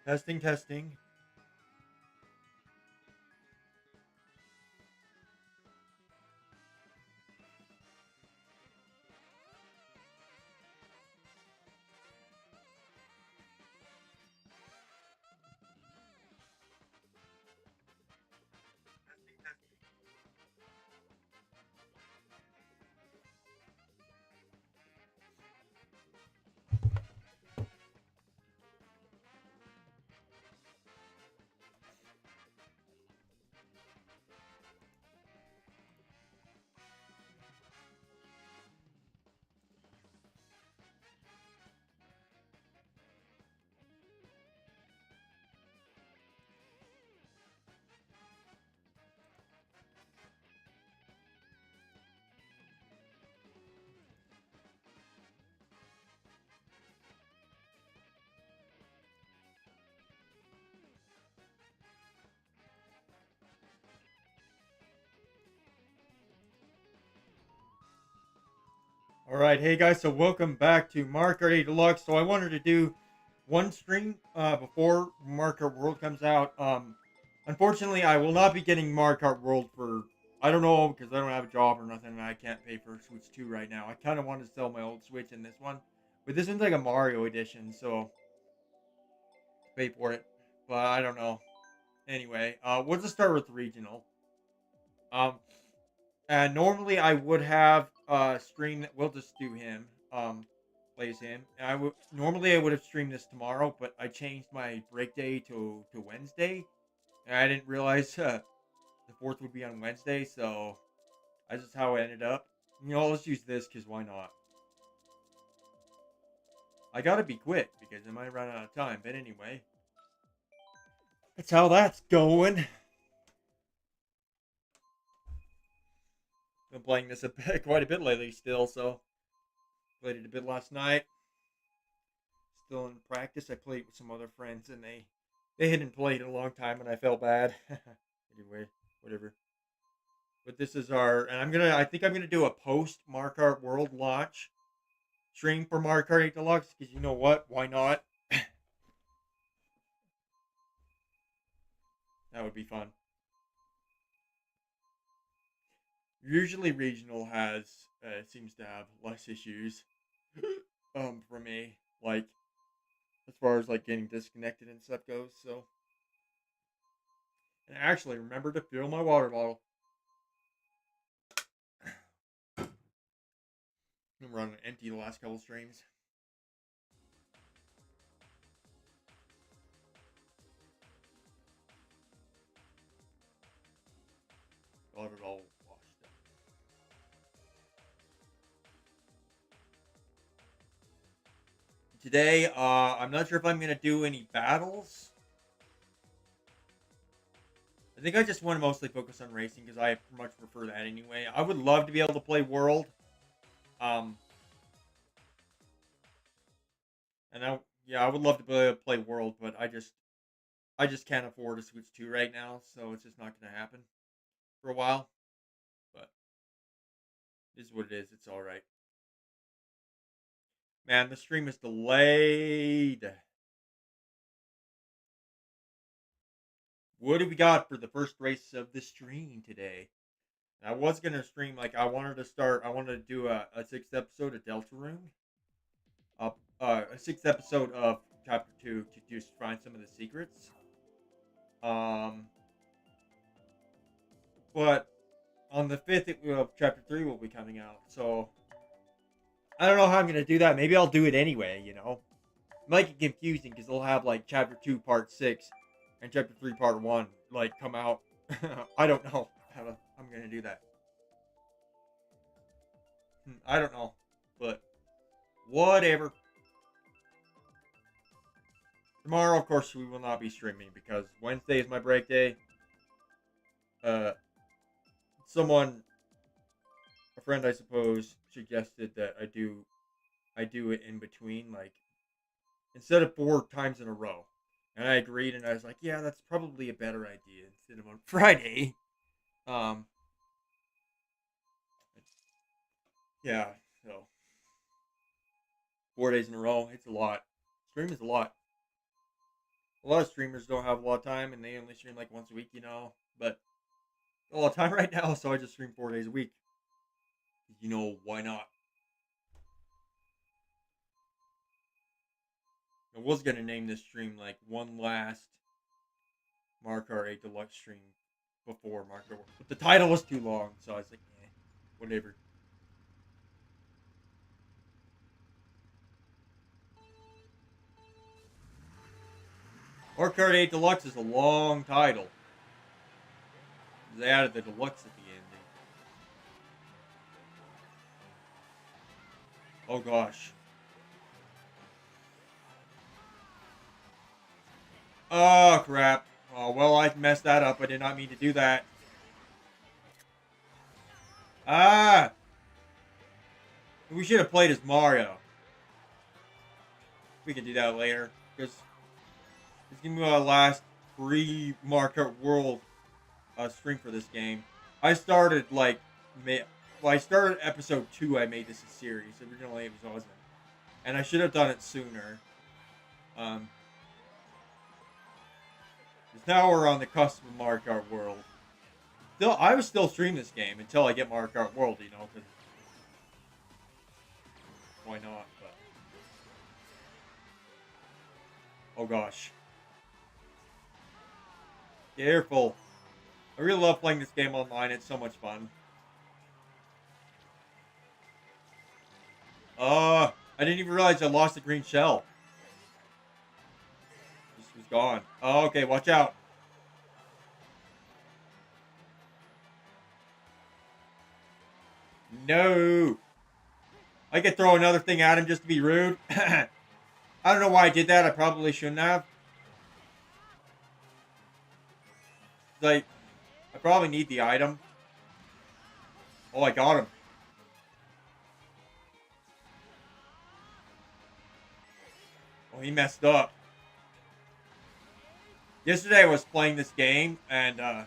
Testing, testing. All right, hey guys, so welcome back to Mario Kart 8 Deluxe. So I wanted to do one stream before Mario Kart World comes out. Unfortunately, I will not be getting Mario Kart World for I don't know because I don't have a job or nothing, and I can't pay for Switch 2 right now. I kind of want to sell my old Switch in this one, but this one's like a Mario edition, so pay for it. But I don't know. Anyway, we'll just start with regional. Um, And normally I would have a stream that we'll just do him. Plays him. And I would have streamed this tomorrow, but I changed my break day to Wednesday, and I didn't realize the fourth would be on Wednesday, so that's just how it ended up. Let's use this because why not? I gotta be quick because I might run out of time. But anyway, that's how that's going. Been playing this quite a bit lately still, so played it a bit last night. Still in practice. I played with some other friends, and they hadn't played in a long time, and I felt bad. Anyway, whatever. But this is and I think I'm gonna do a post Mario Kart World launch stream for Mario Kart 8 Deluxe because you know what? Why not? That would be fun. Usually regional has seems to have less issues. For me, like as far as like getting disconnected and stuff goes. So, and actually remember to fill my water bottle. I'm running empty the last couple streams. I'll have it all washed up. Today, I'm not sure if I'm gonna do any battles. I think I just want to mostly focus on racing because I much prefer that anyway. I would love to be able to play World. Um, and I would love to be able to play World, but I just can't afford a Switch 2 right now, so it's just not gonna happen for a while. But this is what it is. It's all right. Man, the stream is delayed. What do we got for the first race of the stream today? I was gonna stream like I wanted to do a sixth episode of Deltarune. A sixth episode of chapter 2 to just find some of the secrets. Um but on the 5th of chapter 3 will be coming out. So I don't know how I'm gonna do that. Maybe I'll do it anyway. It might get confusing because they'll have like chapter 2 part 6 and chapter 3 part 1 like come out. I don't know how I'm gonna do that. I don't know. But whatever. Tomorrow, of course, we will not be streaming because Wednesday is my break day. Uh, someone, a friend, I suppose, suggested that I do it in between, like instead of 4 times in a row. And I agreed, and I was like, yeah, that's probably a better idea instead of on Friday. Um, yeah, so 4 days in a row, it's a lot. Stream is a lot. A lot of streamers don't have a lot of time, and they only stream like once a week, you know. But a lot of time right now, so I just stream 4 days a week. You know, why not? I was gonna name this stream like one last Mario Kart 8 Deluxe stream before Mario Kart, but the title was too long, so I was like, whatever. Mario Kart 8 Deluxe is a long title. They added the Deluxe at the ending. Oh gosh. Oh crap. Oh well, I messed that up. I did not mean to do that. Ah! We should have played as Mario. We can do that later. Because it's going to be my last pre-Mario Kart World stream for this game. I started like... Well, I started episode 2. I made this a series. Originally it wasn't. And I should have done it sooner. Because now we're on the cusp of Mario Kart World. I was still streaming this game until I get Mario Kart World, you know, because why not? But oh gosh, careful! I really love playing this game online. It's so much fun. I didn't even realize I lost the green shell. This was gone. Oh, okay, watch out. No. I could throw another thing at him just to be rude. I don't know why I did that. I probably shouldn't have. Like, I probably need the item. Oh, I got him. Oh, he messed up. Yesterday I was playing this game, and I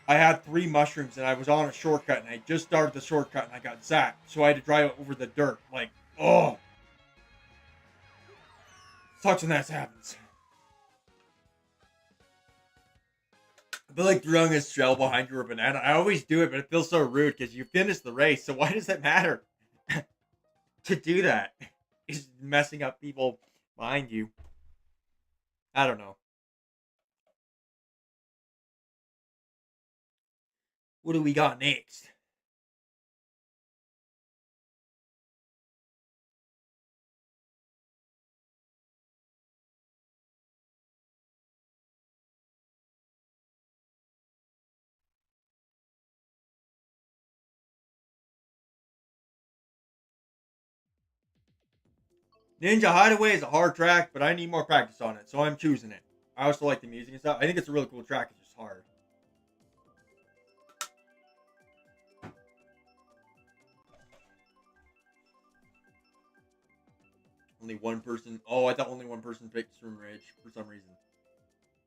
had 3 mushrooms, and I was on a shortcut, and I just started the shortcut, and I got zapped. So I had to drive over the dirt. Like, oh. Sucks when that happens. I feel like throwing a shell behind you or a banana. I always do it, but it feels so rude because you finished the race. So why does it matter to do that? It's messing up people behind you. I don't know. What do we got next? Ninja Hideaway is a hard track, but I need more practice on it, so I'm choosing it. I also like the music and stuff. I think it's a really cool track. It's just hard. Only one person. Oh, I thought only one person picked Swim Ridge for some reason.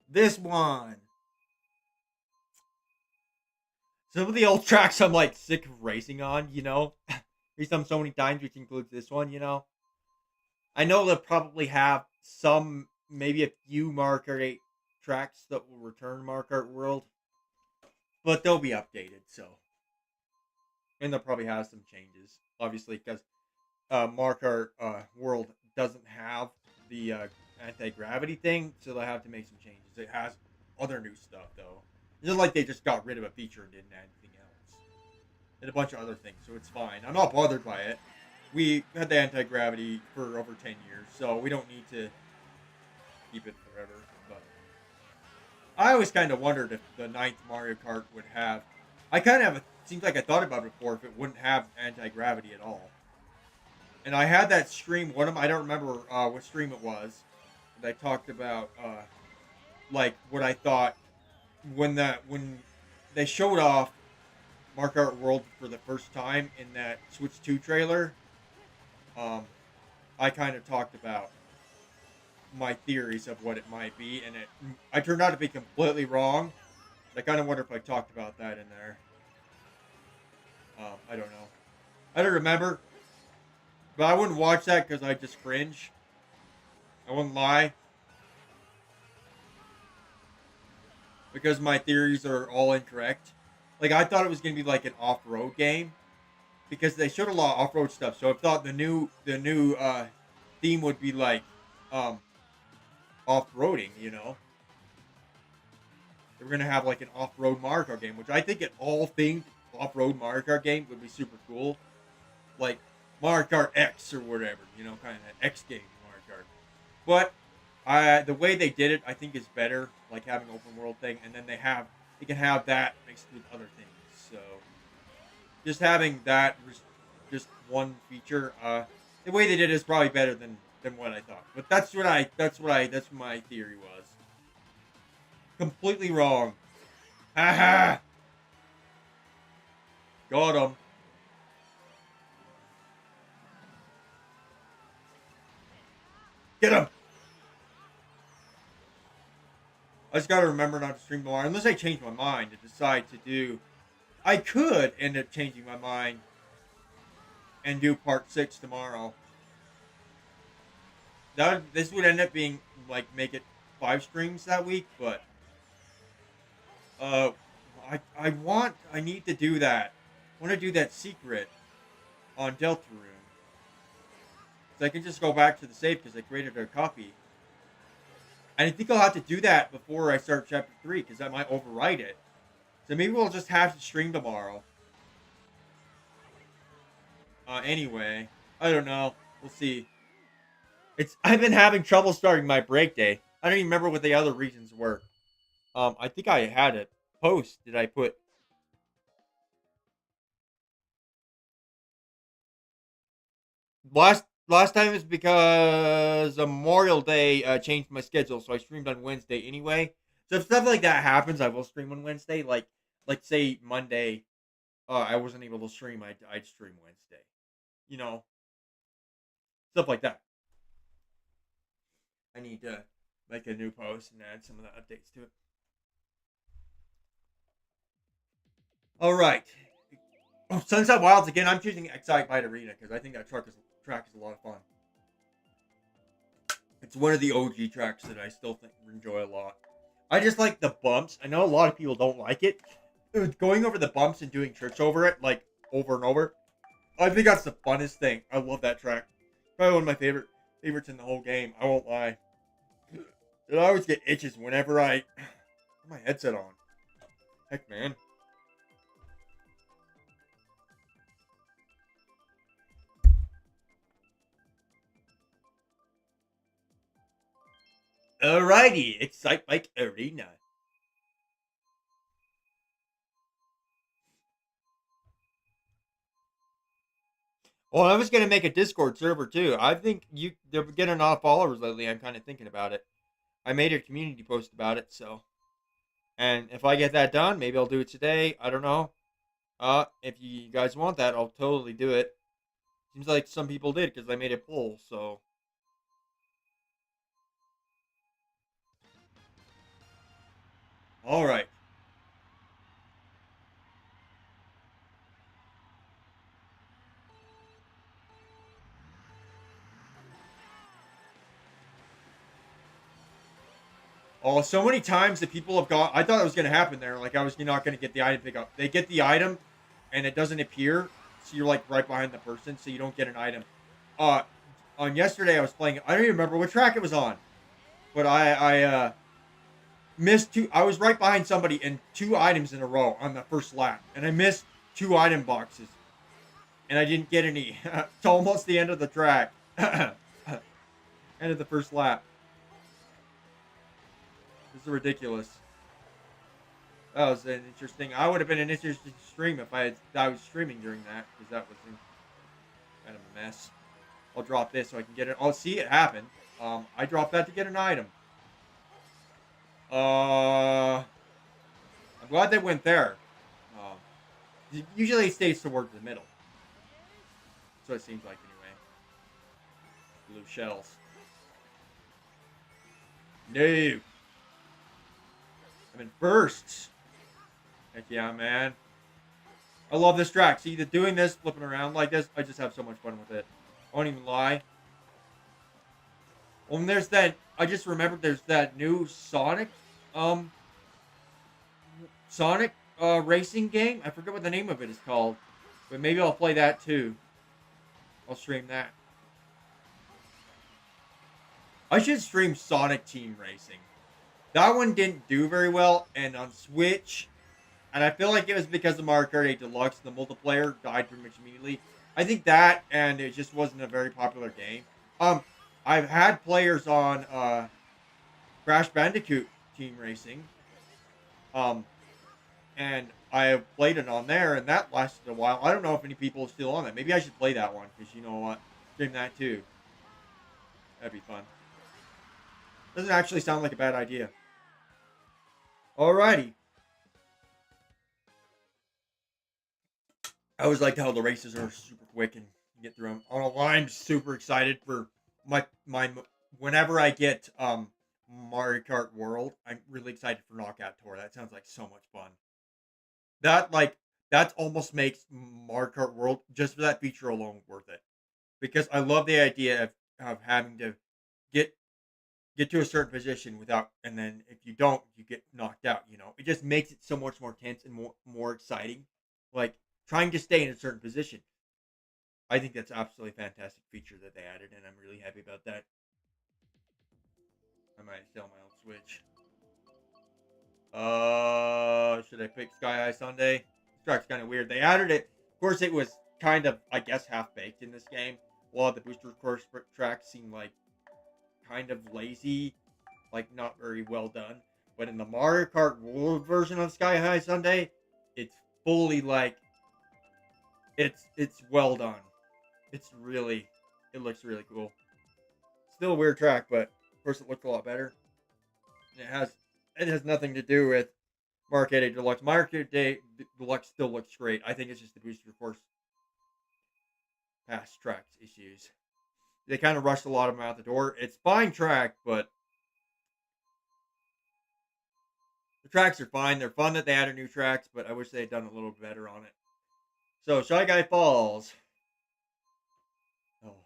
This one. Some of the old tracks I'm like sick of racing on, you know? Raced them so many times, which includes this one, you know? I know they'll probably have some, maybe a few Mario Kart 8 tracks that will return Mario Kart World, but they'll be updated, so. And they'll probably have some changes, obviously, because Mario Kart World doesn't have the anti-gravity thing, so they'll have to make some changes. It has other new stuff, though. It's not like they just got rid of a feature and didn't add anything else. And a bunch of other things, so it's fine. I'm not bothered by it. We had the anti-gravity for over 10 years, so we don't need to keep it forever. But I always kind of wondered if the ninth Mario Kart would have... I kind of have... It seems like I thought about it before, if it wouldn't have anti-gravity at all. And I had that stream, I don't remember what stream it was, and I talked about, like, what I thought when they showed off Mario Kart World for the first time in that Switch 2 trailer. I kind of talked about my theories of what it might be, and I turned out to be completely wrong. I kind of wonder if I talked about that in there. I don't know. I don't remember. But I wouldn't watch that because I just cringe. I wouldn't lie. because my theories are all incorrect. Like I thought it was gonna be like an off-road game because they showed a lot of off-road stuff. So I thought the new theme would be like um off-roading. They were gonna have like an off-road Mario Kart game, which I think an all themed off-road Mario Kart game would be super cool. Like Mario Kart X or whatever, kind of an X game Mario Kart. But the way they did it, I think is better. Like having an open world thing, and then they can have that mixed with other things. So just having that just one feature, the way they did it is probably better than what I thought. But that's what my theory was. Completely wrong. Haha. Got him. Get him. I just gotta remember not to stream tomorrow unless I change my mind and decide to do. I could end up changing my mind and do part 6 tomorrow. This would end up being like make it 5 streams that week, but uh, I need to do that. I want to do that secret on Deltarune, so I can just go back to the save because I created a copy. And I think I'll have to do that before I start chapter 3 because that might overwrite it. So maybe we'll just have to stream tomorrow. Anyway, I don't know. We'll see. I've been having trouble starting my break day. I don't even remember what the other reasons were. I think I had a post. Did I put last time is because Memorial Day changed my schedule, so I streamed on Wednesday anyway. So if stuff like that happens, I will stream on Wednesday. Like say Monday, I wasn't able to stream. I'd stream Wednesday. You know, stuff like that. I need to make a new post and add some of the updates to it. All right. Oh, Sunset Wilds again. I'm choosing Excite Bike Arena because I think that track is a lot of fun. It's one of the OG tracks that I still enjoy a lot. I just like the bumps. I know a lot of people don't like it. Going over the bumps and doing tricks over it, like over and over. I think that's the funnest thing. I love that track. Probably one of my favorites in the whole game. I won't lie. And I always get itches whenever I put my headset on. Heck, man. Alrighty, Excite Bike Arena. Well, I was gonna make a Discord server too. I think they're getting a lot of followers lately. I'm kind of thinking about it. I made a community post about it, so. And if I get that done, maybe I'll do it today. I don't know. If you guys want that, I'll totally do it. Seems like some people did because I made a poll. So. All right. Oh, so many times that people have got. I thought it was going to happen there. Like I was not going to get the item pickup. They get the item, and it doesn't appear, so you're like right behind the person, so you don't get an item. Uh, on yesterday I was playing. I don't even remember what track it was on, but I missed two. I was right behind somebody in 2 items in a row on the first lap, and I missed 2 item boxes, and I didn't get any. It's almost the end of the track. End of the first lap. This is ridiculous. That was an interesting. I would have been an interesting stream if I was streaming during that because that was kind of a mess. I'll drop this so I can get it. I'll see it happen. I dropped that to get an item. I'm glad they went there. Usually it stays towards the middle. So it seems like anyway. Blue shells. No. I'm in first. Heck yeah, man. I love this track. See, doing this, flipping around like this, I just have so much fun with it. I won't even lie. When there's that, I just remembered there's that new Sonic, Sonic racing game. I forget what the name of it is called, but maybe I'll play that too. I'll stream that. I should stream Sonic Team Racing. That one didn't do very well, and on Switch, and I feel like it was because of Mario Kart 8 Deluxe, the multiplayer died pretty much immediately. I think that, and it just wasn't a very popular game. Um, I've had players on Crash Bandicoot Team Racing, um, and I have played it on there, and that lasted a while. I don't know if any people are still on that. Maybe I should play that one, because you know what? Stream that too. That'd be fun. Doesn't actually sound like a bad idea. Alrighty. I always like how the races are super quick and you get through them. On a line, I'm super excited for my whenever I get Mario Kart World. I'm really excited for Knockout Tour. That sounds like so much fun. That like that almost makes Mario Kart World just for that feature alone worth it. Because I love the idea of having to get get to a certain position without, and then if you don't, you get knocked out. You know, it just makes it so much more tense and more exciting. Like trying to stay in a certain position. I think that's absolutely fantastic feature that they added, and I'm really happy about that. I might sell my old Switch. Should I pick Sky High Sunday? This track's kind of weird. They added it. Of course, it was kind of, I guess, half baked in this game. A lot of the booster course tracks seem like kind of lazy, like not very well done. But in the Mario Kart World version of Sky High Sunday, it's fully like it's well done. It looks really cool. Still a weird track, but of course it looks a lot better. It has nothing to do with Mario 8 Deluxe. Mario 8 Deluxe still looks great. I think it's just the booster course past tracks issues. They kind of rushed a lot of them out the door. It's fine track, but the tracks are fine. They're fun that they added new tracks, but I wish they had done a little better on it. So Shy Guy Falls. Oh.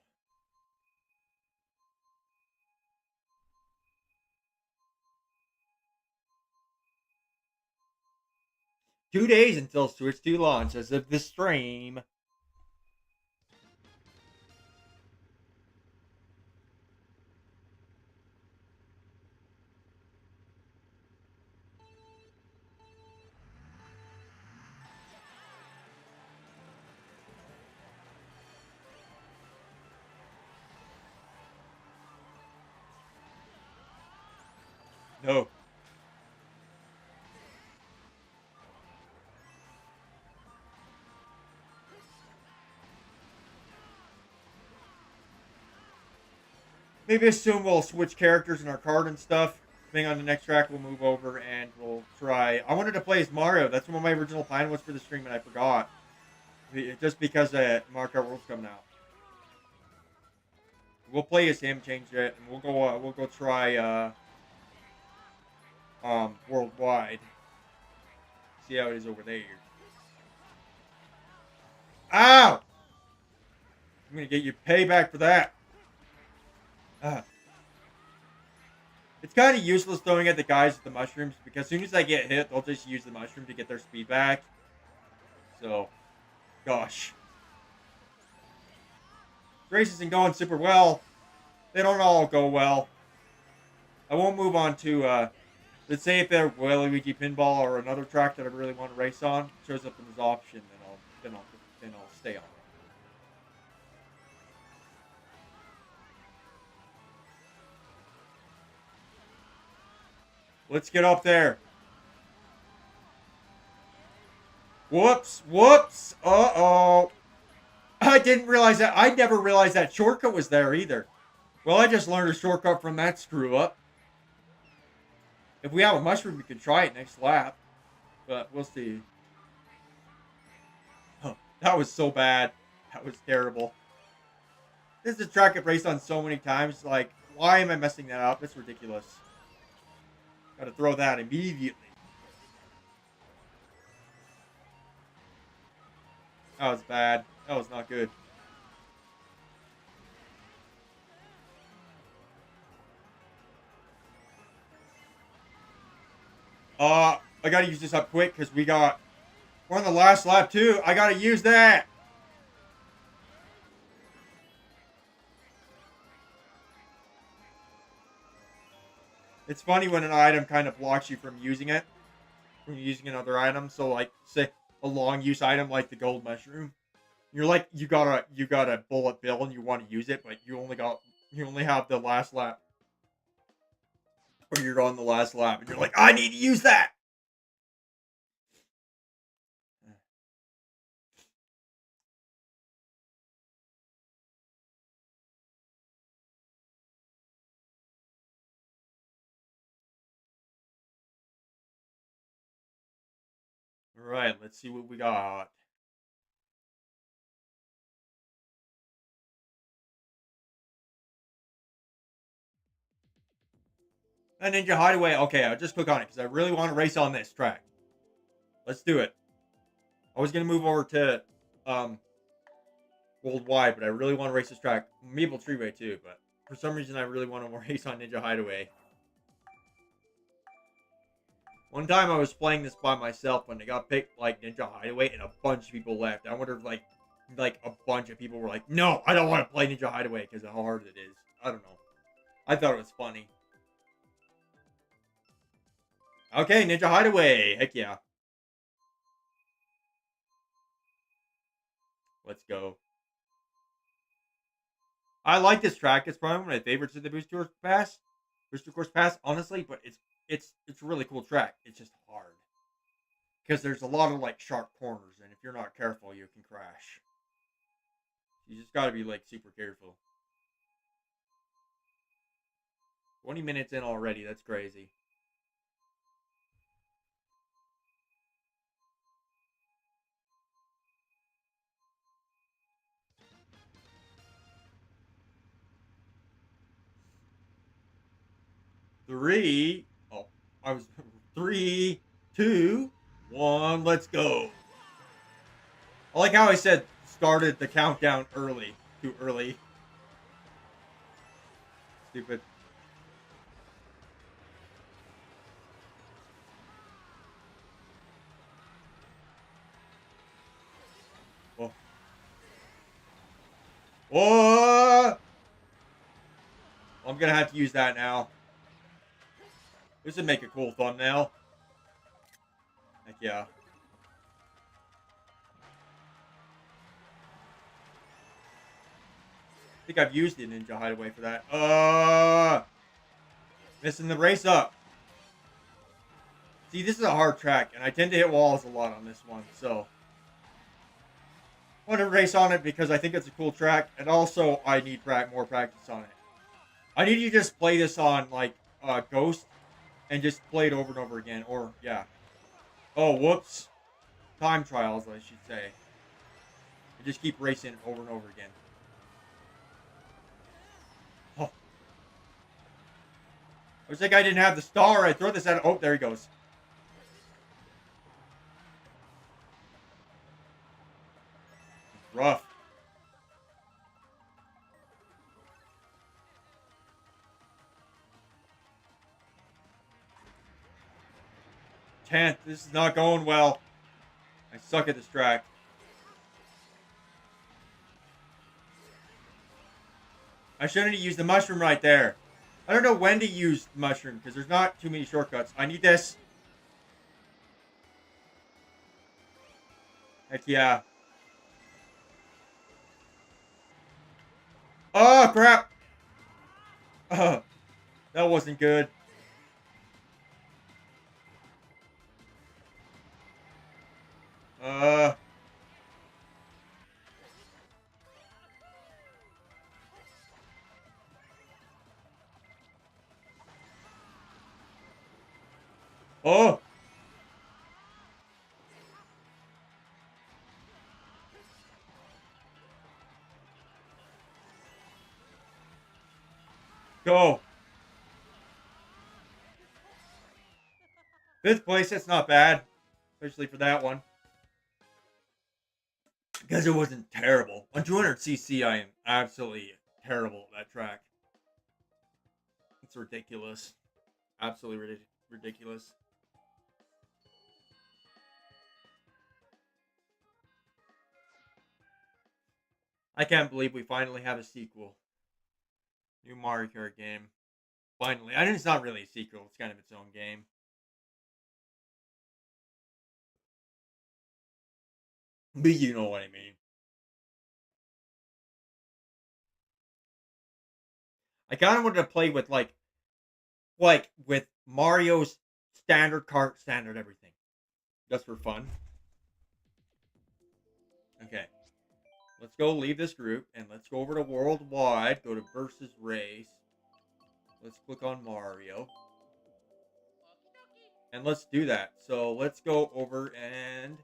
2 days until Switch 2 launch as of the stream. No. Maybe assume we'll switch characters in our card and stuff. Depending on the next track, we'll move over and we'll try. I wanted to play as Mario. That's what my original plan was for the stream, and I forgot. Just because Mario Kart World's coming out. We'll play as him, change it, and we'll go try worldwide. See how it is over there. Ow! I'm gonna get you payback for that. It's kind of useless throwing at the guys with the mushrooms because as soon as I get hit, they'll just use the mushroom to get their speed back. So, gosh. Race isn't going super well. They don't all go well. I won't move on to, let's say if they're Waluigi Pinball or another track that I really want to race on, shows up in this option, then I'll stay on it. Let's get up there. Whoops, whoops, uh-oh. I didn't realize that. I never realized that shortcut was there either. Well, I just learned a shortcut from that screw up. If we have a mushroom, we can try it next lap. But we'll see. Oh, that was so bad. That was terrible. This is a track I've raced on so many times. Like, why am I messing that up? It's ridiculous. Gotta throw that immediately. That was bad. That was not good. I gotta use this up quick because we're on the last lap too. I gotta use that. It's funny when an item kind of blocks you from using it, from using another item. So like, say a long use item like the gold mushroom. You're like, you got a bullet bill and you want to use it, but you only have the last lap, or you're on the last lap, and you're like, I need to use that. All right, let's see what we got. A Ninja Hideaway. Okay, I'll just click on it because I really want to race on this track. Let's do it. I was gonna move over to um worldwide, but I really want to race this track. Maple Treeway too, but for some reason I really want to race on Ninja Hideaway. One time I was playing this by myself when it got picked like Ninja Hideaway, and a bunch of people left. I wonder if like a bunch of people were like, "No, I don't want to play Ninja Hideaway because of how hard it is." I don't know. I thought it was funny. Okay, Ninja Hideaway. Heck yeah. Let's go. I like this track. It's probably one of my favorites of the Booster Course Pass, honestly. But it's a really cool track. It's just hard because there's a lot of like sharp corners, and if you're not careful, you can crash. You just got to be like super careful. 20 minutes in already. That's crazy. Three. Oh, I was 3, 2, 1. Let's go. I like how I said started the countdown early. Too early. Stupid. Oh. Oh! I'm gonna have to use that now. This would make a cool thumbnail. Heck yeah. I think I've used the Ninja Hideaway for that. Missing the race up. See, this is a hard track, and I tend to hit walls a lot on this one, so I want to race on it because I think it's a cool track, and also I need more practice on it. I need to just play this on like Ghost and just play it over and over again. Or yeah. Oh, whoops. Time trials, I should say. And just keep racing it over and over again. Oh. I was like I didn't have the star. I throw this at. Oh, there he goes. Rough. Tenth. This is not going well. I suck at this track. I shouldn't have used the mushroom right there. I don't know when to use the mushroom because there's not too many shortcuts. I need this. Heck yeah. Oh, crap. That wasn't good. Uh. Oh. Go. Fifth place, that's not bad. Especially for that one. Because it wasn't terrible. On 200cc, I am absolutely terrible at that track. It's ridiculous. Absolutely ridiculous. I can't believe we finally have a sequel. New Mario Kart game. Finally. I mean, it's not really a sequel. It's kind of its own game. But you know what I mean. I kind of wanted to play with like with Mario's standard cart, standard everything, just for fun. Okay, let's go leave this group and let's go over to worldwide. Go to versus race. Let's click on Mario and let's do that. So let's go over and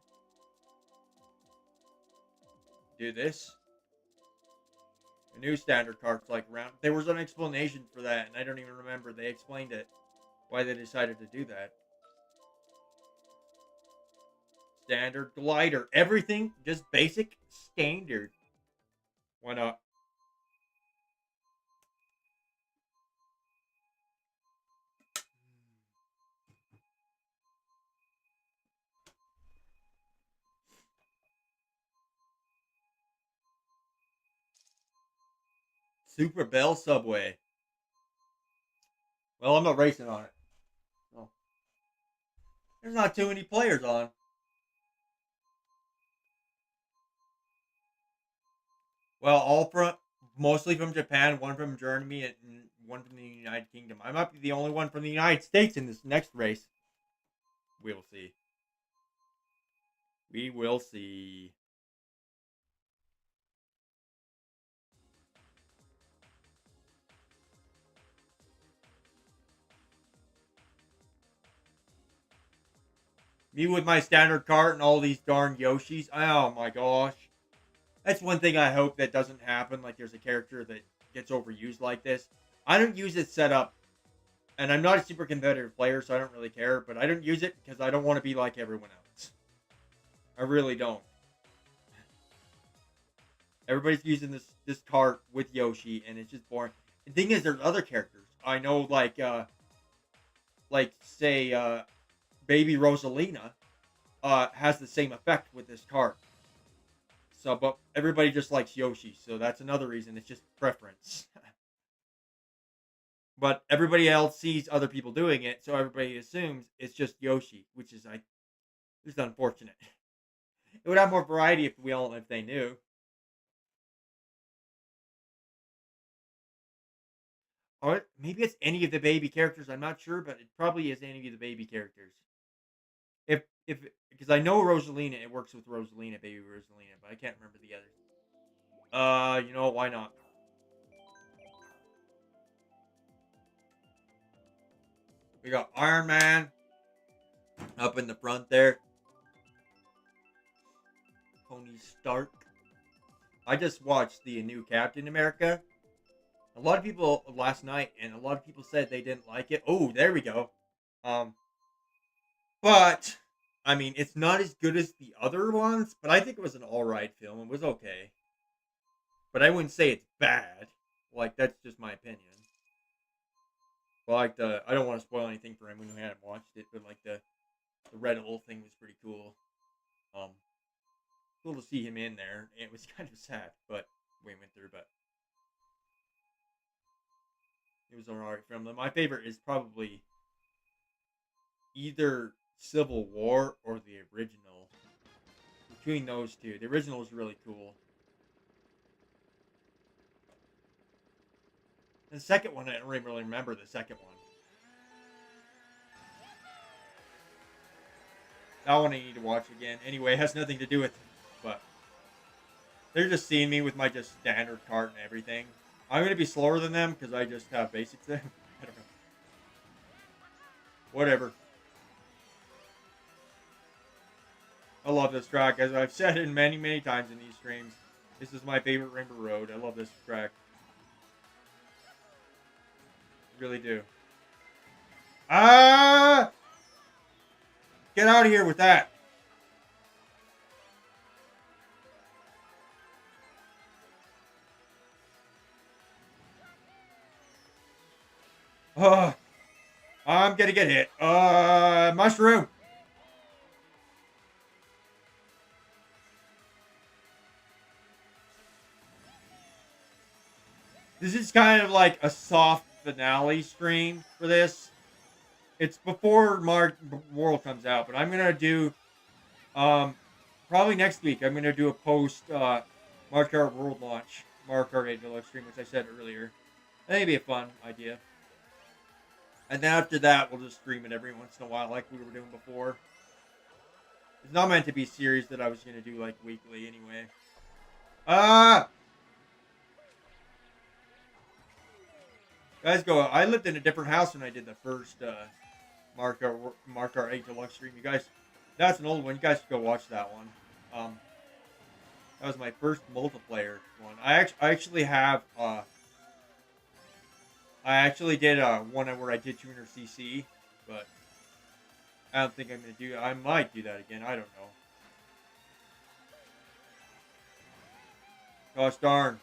do this. A new standard carts like round. There was an explanation for that, and I don't even remember. They explained it. Why they decided to do that. Standard glider. Everything just basic standard. Why not? Super Bell Subway. Well, I'm not racing on it. No. There's not too many players on. Well, all from mostly from Japan, one from Germany, and one from the United Kingdom. I might be the only one from the United States in this next race. We will see. We will see. Me with my standard cart and all these darn Yoshis. Oh my gosh. That's one thing I hope that doesn't happen. Like there's a character that gets overused like this. I don't use it set up, and I'm not a super competitive player, so I don't really care. But I don't use it because I don't want to be like everyone else. I really don't. Everybody's using this cart with Yoshi, and it's just boring. The thing is, there's other characters I know, like say, Baby Rosalina, has the same effect with this cart. So, but everybody just likes Yoshi, so that's another reason. It's just preference. But everybody else sees other people doing it, so everybody assumes it's just Yoshi, which is like just unfortunate. It would have more variety if they knew. Or maybe it's any of the baby characters. I'm not sure, but it probably is any of the baby characters. If because I know Rosalina, it works with Rosalina, baby Rosalina, but I can't remember the others. You know, why not? We got Iron Man up in the front there. Tony Stark. I just watched the new Captain America. A lot of people last night, and a lot of people said they didn't like it. Oh, there we go. Um, but I mean, it's not as good as the other ones, but I think it was an all right film. It was okay, but I wouldn't say it's bad. Like that's just my opinion. But like I don't want to spoil anything for anyone who hadn't watched it, but like the Red Hulk thing was pretty cool. Um, cool to see him in there. It was kind of sad, but we went through. But it was an alright film. My favorite is probably either Civil War or the original. Between those two, the original is really cool. The second one, I don't really remember the second one. That one I need to watch again. Anyway, it has nothing to do with it, but they're just seeing me with my just standard cart and everything. I'm gonna be slower than them because I just have basics. I don't know. Whatever. I love this track, as I've said it many, many times in these streams. This is my favorite Rainbow Road. I love this track. I really do. Ah! Get out of here with that. Oh, I'm gonna get hit. Mushroom. This is kind of like a soft finale stream for this. It's before World comes out, but I'm gonna do um probably next week. I'm gonna do a post Mario Kart World launch Mario Kart 8 Deluxe stream, which I said earlier. I think it'd be a fun idea. And then after that, we'll just stream it every once in a while, like we were doing before. It's not meant to be a series that I was gonna do like weekly anyway. Ah, guys, go! I lived in a different house when I did the first Mario Kart 8 Deluxe stream. You guys, that's an old one. You guys should go watch that one. Um, that was my first multiplayer one. I actually have I actually did one where I did 200cc, but I don't think I'm gonna do. I might do that again. I don't know. Gosh darn.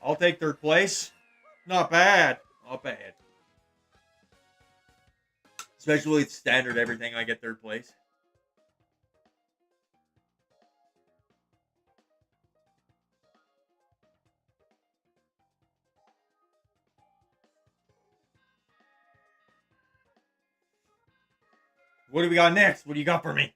I'll take third place. Not bad. Not bad. Especially with standard everything, I get third place. What do we got next? What do you got for me?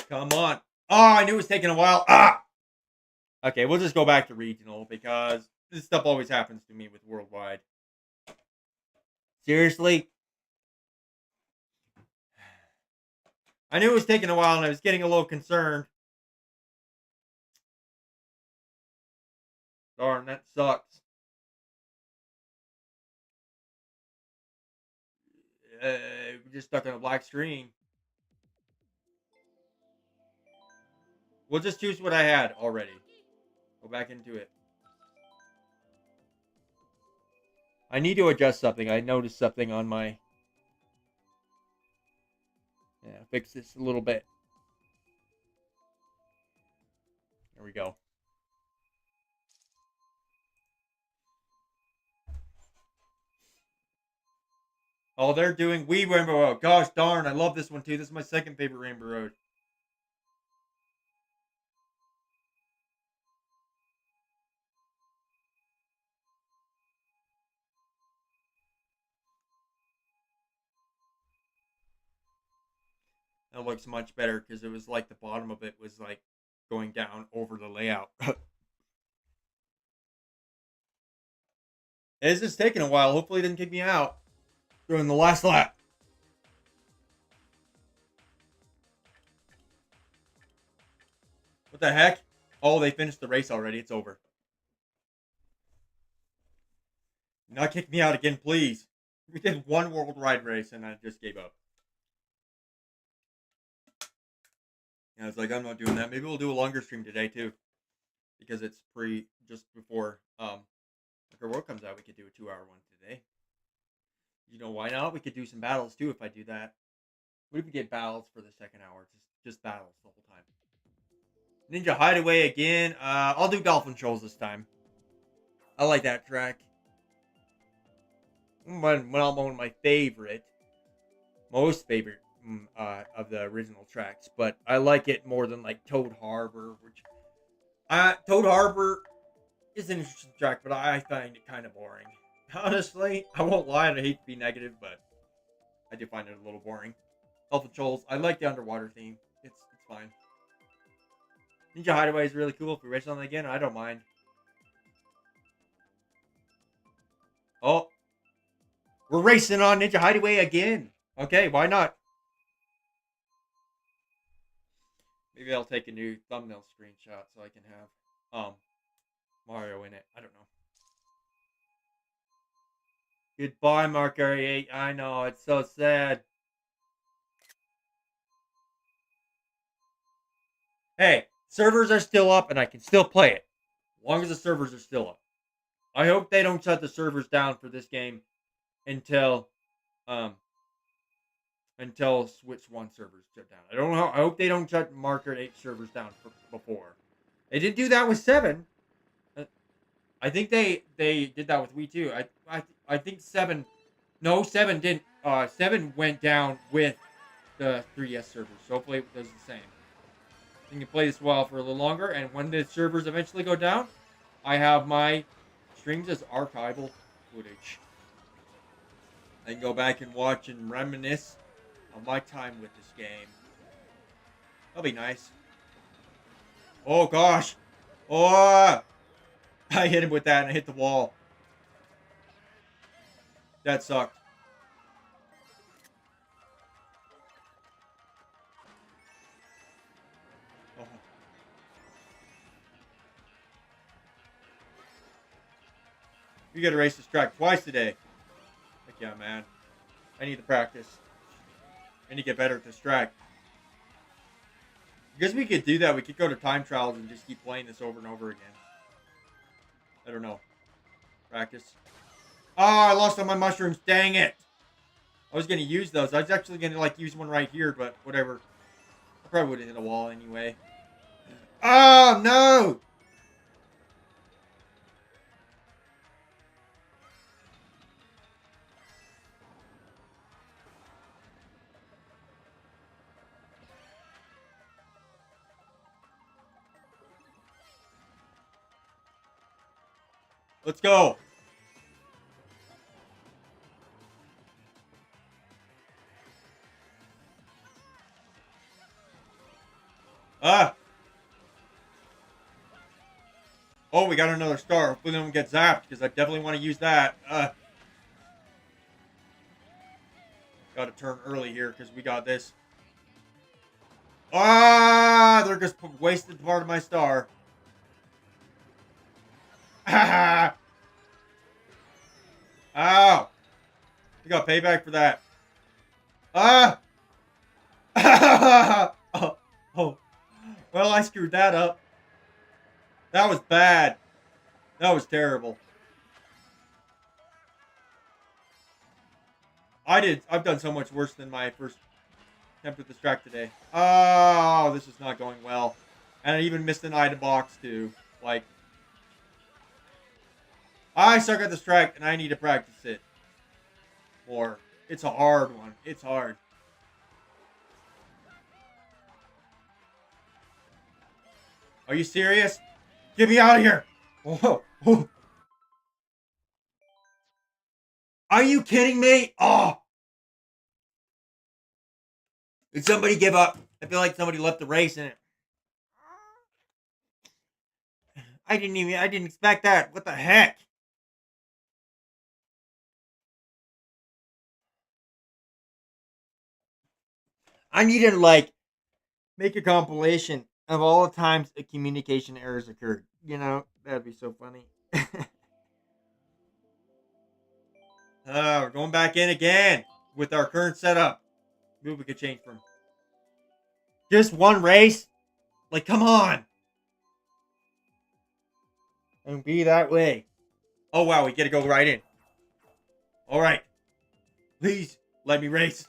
Come on. Oh, I knew it was taking a while. Ah! Okay, we'll just go back to regional because this stuff always happens to me with worldwide. Seriously? I knew it was taking a while and I was getting a little concerned. Darn, that sucks. We're just stuck on a black screen. We'll just choose what I had already. Go back into it. I need to adjust something. I noticed something on my... Yeah, fix this a little bit. There we go. Oh, they're doing Wii Rainbow Road. Gosh darn, I love this one too. This is my second favorite Rainbow Road. That looks much better because it was like the bottom of it was like going down over the layout. It's just taking a while. Hopefully it didn't kick me out during the last lap. What the heck? Oh, they finished the race already. It's over. Not kick me out again, please. We did one worldwide race and I just gave up. And I was like, I'm not doing that. Maybe we'll do a longer stream today too. Because it's just before our world comes out, we could do a 2-hour one today. You know why not? We could do some battles too if I do that. What if we get battles for the second hour? Just battles the whole time. Ninja Hideaway again. I'll do Dolphin Trolls this time. I like that track. One of my most favorite of the original tracks. But I like it more than like Toad Harbor, which Toad Harbor is an interesting track, but I find it kind of boring. Honestly, I won't lie, and I hate to be negative, but I do find it a little boring. Dolphin Trolls, I like the underwater theme. It's fine. Ninja Hideaway is really cool. If we race on it again, I don't mind. Oh, we're racing on Ninja Hideaway again. Okay, why not? Maybe I'll take a new thumbnail screenshot so I can have Mario in it. I don't know. Goodbye, Mark 8. I know, it's so sad. Hey, servers are still up and I can still play it. As long as the servers are still up. I hope they don't shut the servers down for this game until Switch 1 servers shut down. I don't know. I hope they don't shut Marker 8 servers down before. They didn't do that with 7. Uh, I think they did that with Wii too. I think 7. No, 7 didn't. 7 went down with the 3DS servers. So hopefully it does the same. You can play this while for a little longer, and when the servers eventually go down, I have my streams as archival footage. I can go back and watch and reminisce on my time with this game. That'll be nice. Oh gosh. Oh, I hit him with that and I hit the wall. That sucked. Oh. You gotta race this track twice today. Heck yeah, man. I need to practice. I need to get better at this track. I guess we could do that. We could go to time trials and just keep playing this over and over again. I don't know. Practice. Oh, I lost all my mushrooms. Dang it. I was going to use those. I was actually going to, like, use one right here, but whatever. I probably would have hit a wall anyway. Oh, no! Let's go. Ah. Oh, we got another star. Hopefully we don't get zapped, because I definitely want to use that. Got to turn early here, because we got this. Ah, they're just wasted part of my star. Ah! Ow! We got payback for that. Ah! Oh, oh. Well, I screwed that up. That was bad. That was terrible. I've done so much worse than my first attempt at this track today. Oh, this is not going well. And I even missed an item box, too. Like, I suck at this track, and I need to practice it more. It's a hard one. It's hard. Are you serious? Get me out of here! Oh, oh. Are you kidding me? Oh! Did somebody give up? I feel like somebody left the race in it. I didn't expect that. What the heck? I need to, like, make a compilation of all the times a communication errors occurred. You know, that'd be so funny. We're going back in again with our current setup. Maybe we could change from just one race. Like, come on. And be that way. Oh, wow. We get to go right in. All right. Please let me race.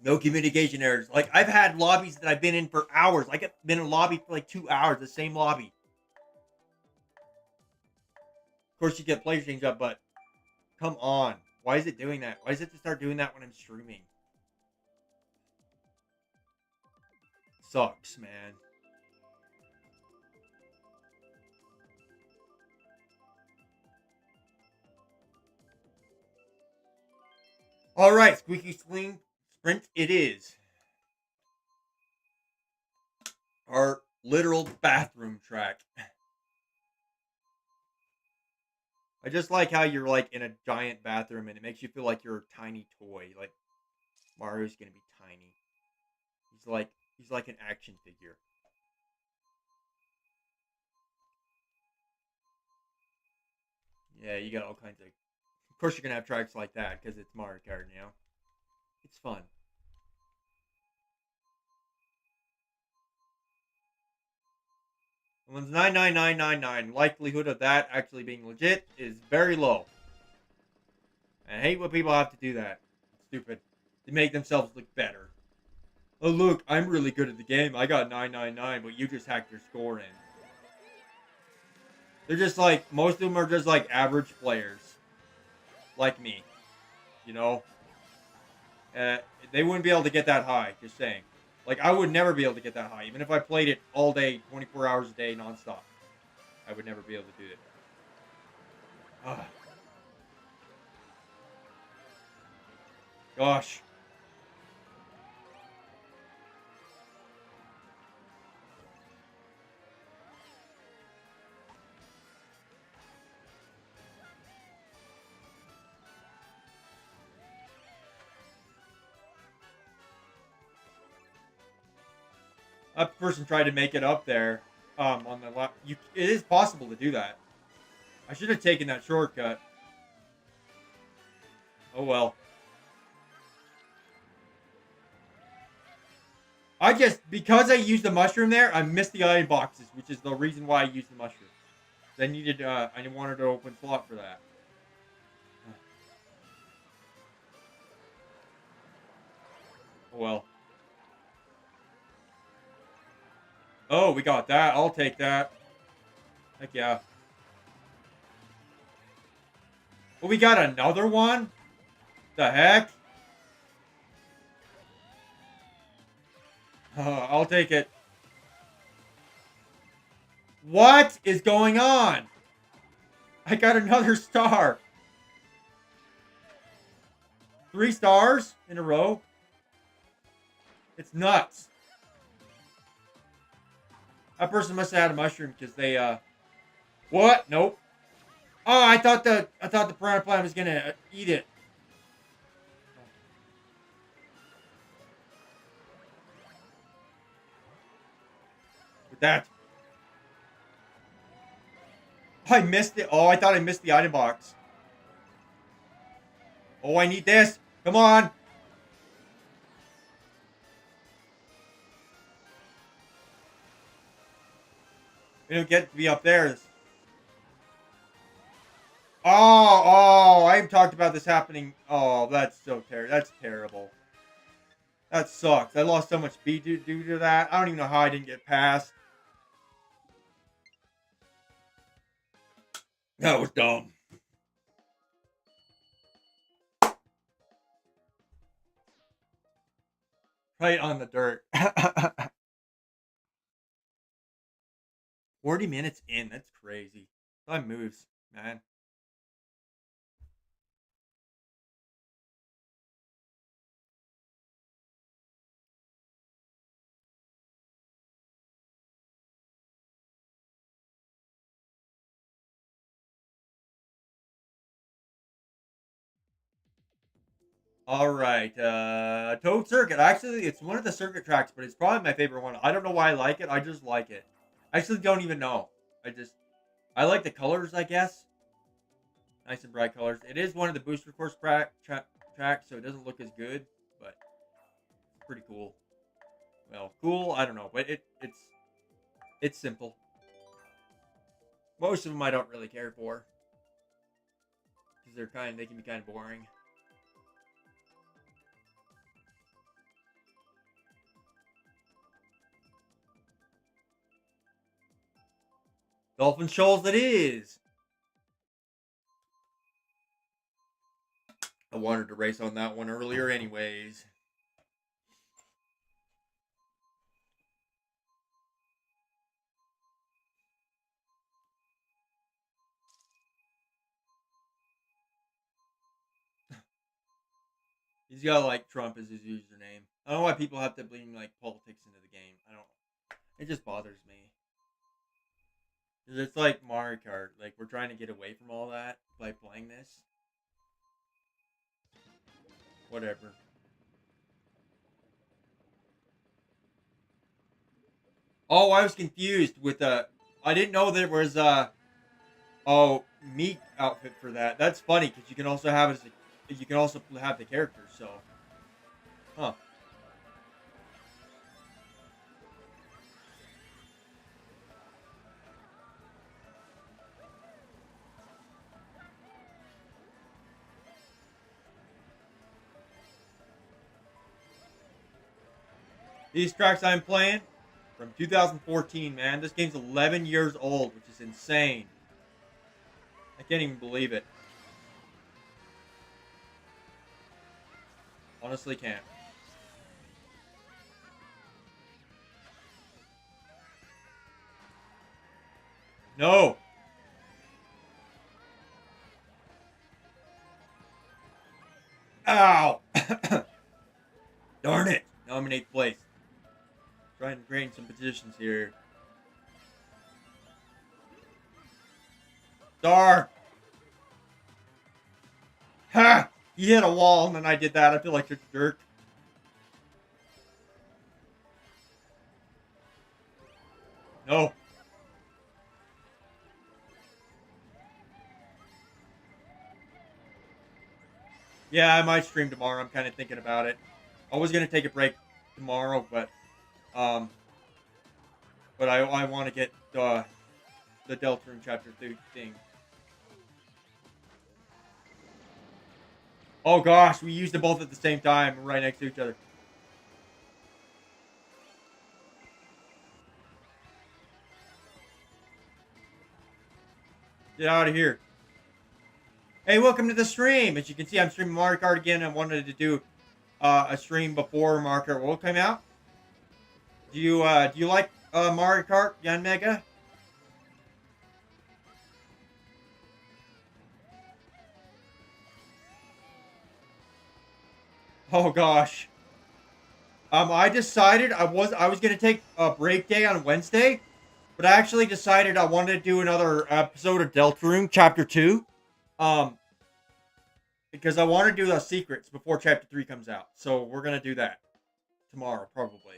No communication errors. Like, I've had lobbies that I've been in for hours. Like, I've been in a lobby for like 2 hours. The same lobby. Of course, you get player change up, but come on. Why is it doing that? Why does it start doing that when I'm streaming? Sucks, man. All right, squeaky swing sprint it is. Our literal bathroom track. I just like how you're like in a giant bathroom and it makes you feel like you're a tiny toy. Like Mario's gonna be tiny. He's like an action figure. Yeah, you got all kinds of. Of course, you're gonna have tracks like that because it's Mario Kart. You know, it's fun. And when 99999, likelihood of that actually being legit is very low. I hate when people have to do that. It's stupid. They make themselves look better. Oh look, I'm really good at the game. I got 999, but you just hacked your score in. They're just like most of them are just like average players, like me. You know, uh, they wouldn't be able to get that high. Just saying. Like I would never be able to get that high, even if I played it all day, 24 hours a day, nonstop. I would never be able to do it. Ah, gosh. A person tried to make it up there. On the left, it is possible to do that. I should have taken that shortcut. Oh well. I just because I used the mushroom there, I missed the iron boxes, which is the reason why I used the mushroom. I needed, I wanted to open slot for that. Oh well. Oh, we got that. I'll take that. Heck yeah. Oh, we got another one. The heck? I'll take it. What is going on? I got another star. 3 stars in a row. It's nuts. That person must have had a mushroom because they what? Nope. Oh, I thought the piranha plant was gonna eat it. With that, I missed it. Oh, I thought I missed the item box. Oh, I need this. Come on. We don't get to be up there. I've talked about this happening. Oh, that's so terrible. That's terrible. That sucks. I lost so much speed due to that. I don't even know how I didn't get past. That was dumb. Right on the dirt. 40 minutes in. That's crazy. Time moves, man. All right. Toad Circuit. Actually, it's one of the circuit tracks, but it's probably my favorite one. I don't know why I like it. I just like it. I actually don't even know. I like the colors, I guess. Nice and bright colors. It is one of the booster course tracks, so it doesn't look as good, but it's pretty cool. Well, cool, I don't know, but it's simple. Most of them I don't really care for because they can be kind of boring. Dolphin Shoals it is. I wanted to race on that one earlier, anyways. He's got like Trump as his username. I don't know why people have to bring like politics into the game. I don't. It just bothers me. 'Cause it's like Mario Kart. Like we're trying to get away from all that by playing this. Whatever. Oh, I was confused with I didn't know there was meat outfit for that. That's funny because you can also have the characters. So, huh? These tracks I'm playing from 2014, man. This game's 11 years old, which is insane. I can't even believe it. Honestly can't. No! Ow! Darn it! Now I'm in 8th place. Trying to gain some positions here. Darn! Ha! He hit a wall and then I did that. I feel like such a jerk. No. Yeah, I might stream tomorrow. I'm kind of thinking about it. I was gonna take a break tomorrow, um, but I want to get the Deltarune Chapter 3 thing. Oh gosh, we used them both at the same time, right next to each other. Get out of here. Hey, welcome to the stream. As you can see, I'm streaming Mario Kart again. I wanted to do a stream before Mario Kart World came out. Do you like Mario Kart, Yan Mega? Oh gosh. I decided I was gonna take a break day on Wednesday, but I actually decided I wanted to do another episode of Deltarune Chapter 2. Because I want to do the secrets before Chapter 3 comes out. So we're gonna do that tomorrow, probably.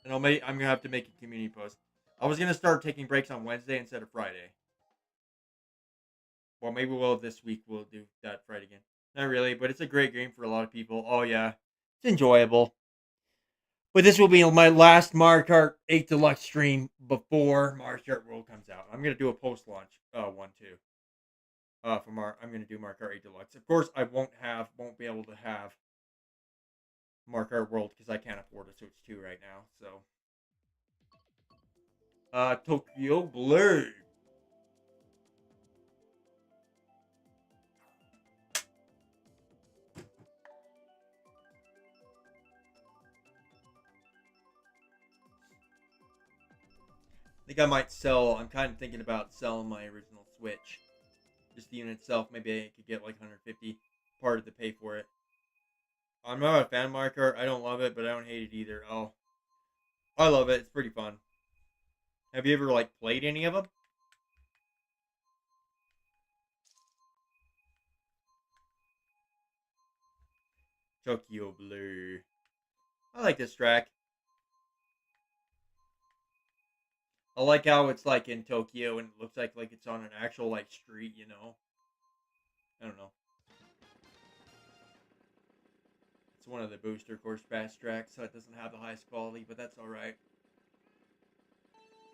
And I'm gonna have to make a community post. I was gonna start taking breaks on Wednesday instead of Friday. Or maybe this week we'll do that Friday again. Not really, but it's a great game for a lot of people. Oh yeah. It's enjoyable. But this will be my last Mario Kart 8 Deluxe stream before Mario Kart World comes out. I'm gonna do a post-launch one too. I'm gonna do Mario Kart 8 Deluxe. Of course, I won't be able to have Mario Kart World because I can't afford a Switch 2 right now. So, Tokyo Blue. I think I might sell. I'm kind of thinking about selling my original Switch. Just the unit itself. Maybe I could get like 150 part to pay for it. I'm not a fan of Mario Kart. I don't love it, but I don't hate it either. Oh, I love it. It's pretty fun. Have you ever like played any of them? Tokyo Blue. I like this track. I like how it's like in Tokyo and it looks like it's on an actual like street, you know. I don't know. It's one of the booster course fast tracks, so it doesn't have the highest quality, but that's alright.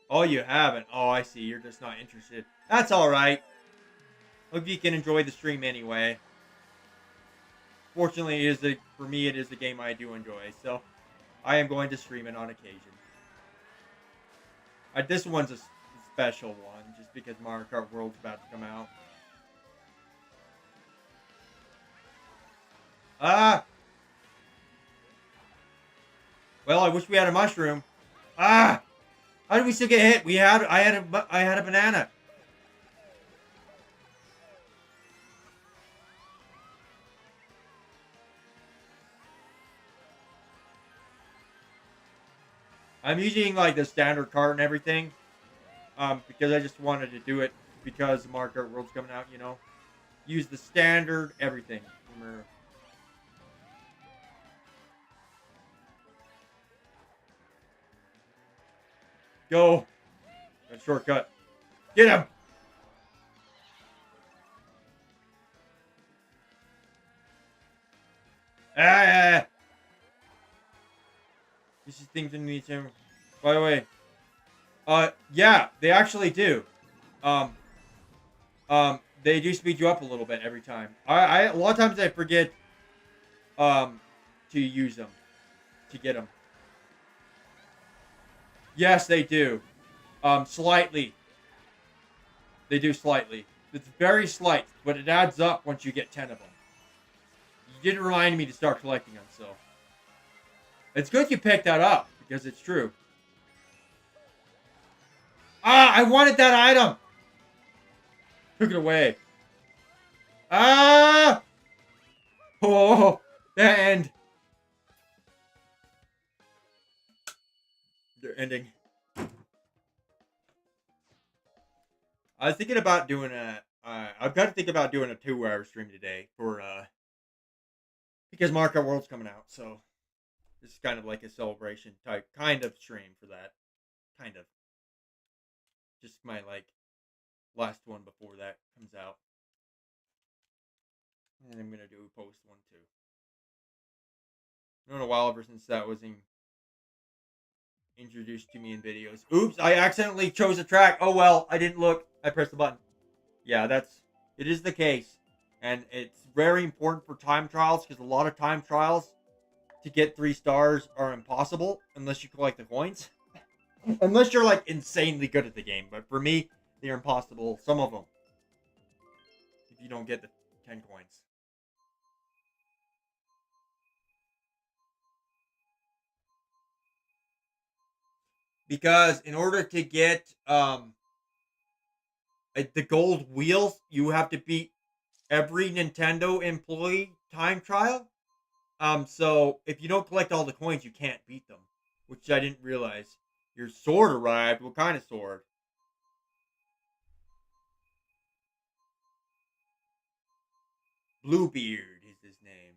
Oh, you haven't? Oh, I see. You're just not interested. That's alright. Hope you can enjoy the stream anyway. Fortunately, for me, it is the game I do enjoy, so I am going to stream it on occasion. This one's a special one, just because Mario Kart World's about to come out. Ah! Well, I wish we had a mushroom. Ah! How did we still get hit? I had a banana. I'm using like the standard cart and everything, because I just wanted to do it because Mario Kart World's coming out. You know, use the standard everything. Go. That shortcut. Get him. Ah! These things in the gym. By the way, yeah, they actually do. Um, they do speed you up a little bit every time. A lot of times I forget, to use them, to get them. Yes, they do. Slightly. They do slightly. It's very slight, but it adds up once you get 10 of them. You did remind me to start collecting them, so. It's good you picked that up, because it's true. Ah, I wanted that item! Took it away. Ah! Oh, the end. They're ending. I was thinking about doing a. I've got to think about doing a 2 hour stream today for because Mario Kart World's coming out, so this is kind of like a celebration type kind of stream for that. Kind of. Just my like last one before that comes out, and I'm gonna do a post one too. It's been a while ever since that was introduced to me in videos. Oops, I accidentally chose a track. Oh well, I didn't look. I pressed the button. Yeah, it is the case. And it's very important for time trials because a lot of time trials to get 3 stars are impossible unless you collect the coins. Unless you're like insanely good at the game. But for me, they're impossible. Some of them. If you don't get the 10 coins. Because in order to get the gold wheels, you have to beat every Nintendo employee time trial. So if you don't collect all the coins, you can't beat them, which I didn't realize. Your sword arrived. What kind of sword? Bluebeard is his name.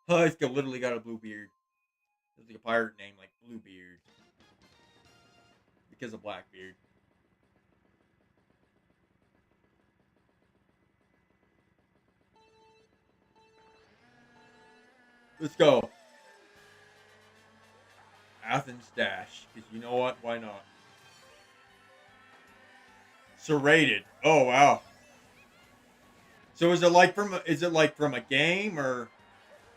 Oh, he's literally got a Bluebeard. It's like a pirate name, like Bluebeard, because of Blackbeard. Let's go. Athens Dash, because you know what? Why not? Serrated. Oh wow. So is it like from a game or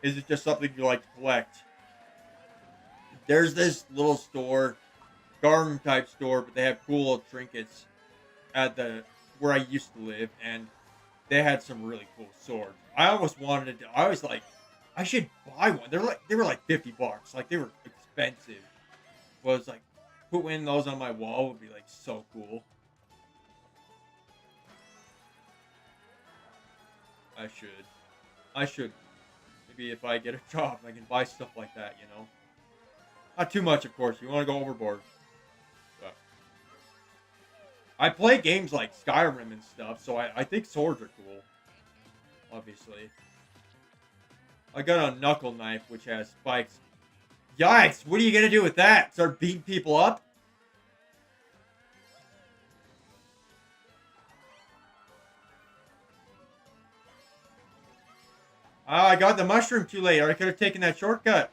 is it just something you like to collect? There's this little store, garden type store, but they have cool little trinkets at the where I used to live, and they had some really cool swords. I almost wanted to. I was like, I should buy one. They were like $50, like they were expensive. Was like, putting those on my wall would be like so cool. I should. I should. Maybe if I get a job, I can buy stuff like that. You know, not too much, of course. You want to go overboard. But I play games like Skyrim and stuff, so I think swords are cool. Obviously, I got a knuckle knife which has spikes. Yikes! What are you gonna do with that? Start beating people up? Ah, I got the mushroom too late, or I could have taken that shortcut.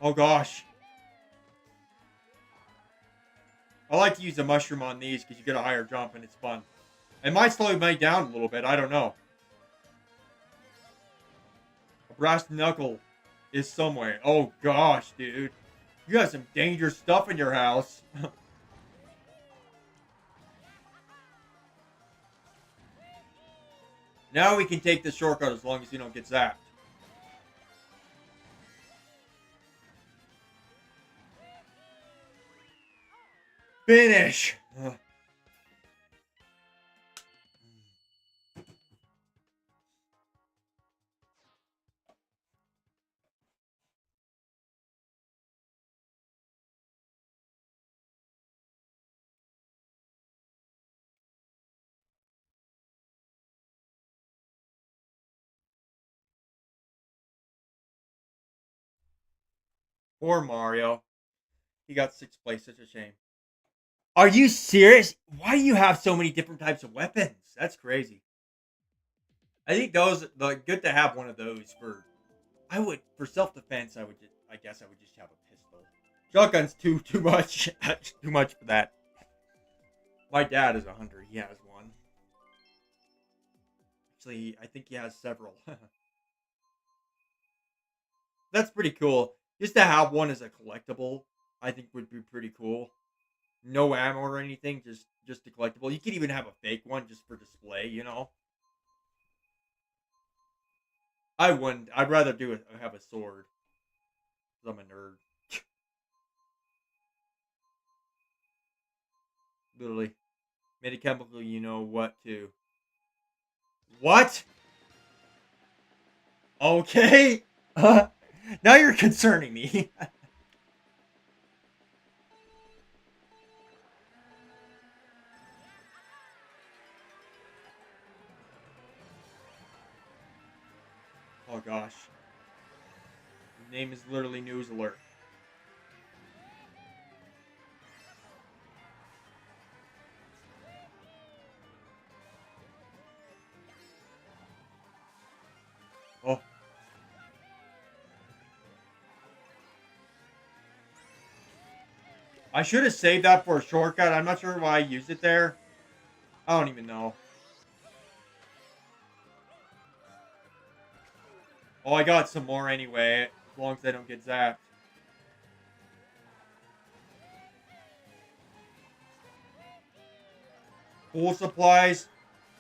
Oh gosh. I like to use the mushroom on these because you get a higher jump and it's fun. It might slow me down a little bit, I don't know. A brass knuckle is somewhere. Oh gosh, dude. You got some dangerous stuff in your house. Now we can take this shortcut as long as you don't get zapped. Finish! 4 Mario. He got 6th place, such a shame. Are you serious? Why do you have so many different types of weapons? That's crazy. I think those like good to have one of those for. I would for self defense. I guess I would just have a pistol. Shotgun's too much. Too much for that. My dad is a hunter. He has one. Actually, I think he has several. That's pretty cool. Just to have one as a collectible, I think would be pretty cool. No ammo or anything, just a collectible. You could even have a fake one just for display, you know. I wouldn't. I'd rather have a sword. 'Cause I'm a nerd. Literally. Made a chemical, you know what to. What? Okay. Now you're concerning me. Oh gosh. His name is literally News Alert. Oh, I should have saved that for a shortcut. I'm not sure why I used it there. I don't even know. Oh, I got some more anyway, as long as I don't get zapped. Pool supplies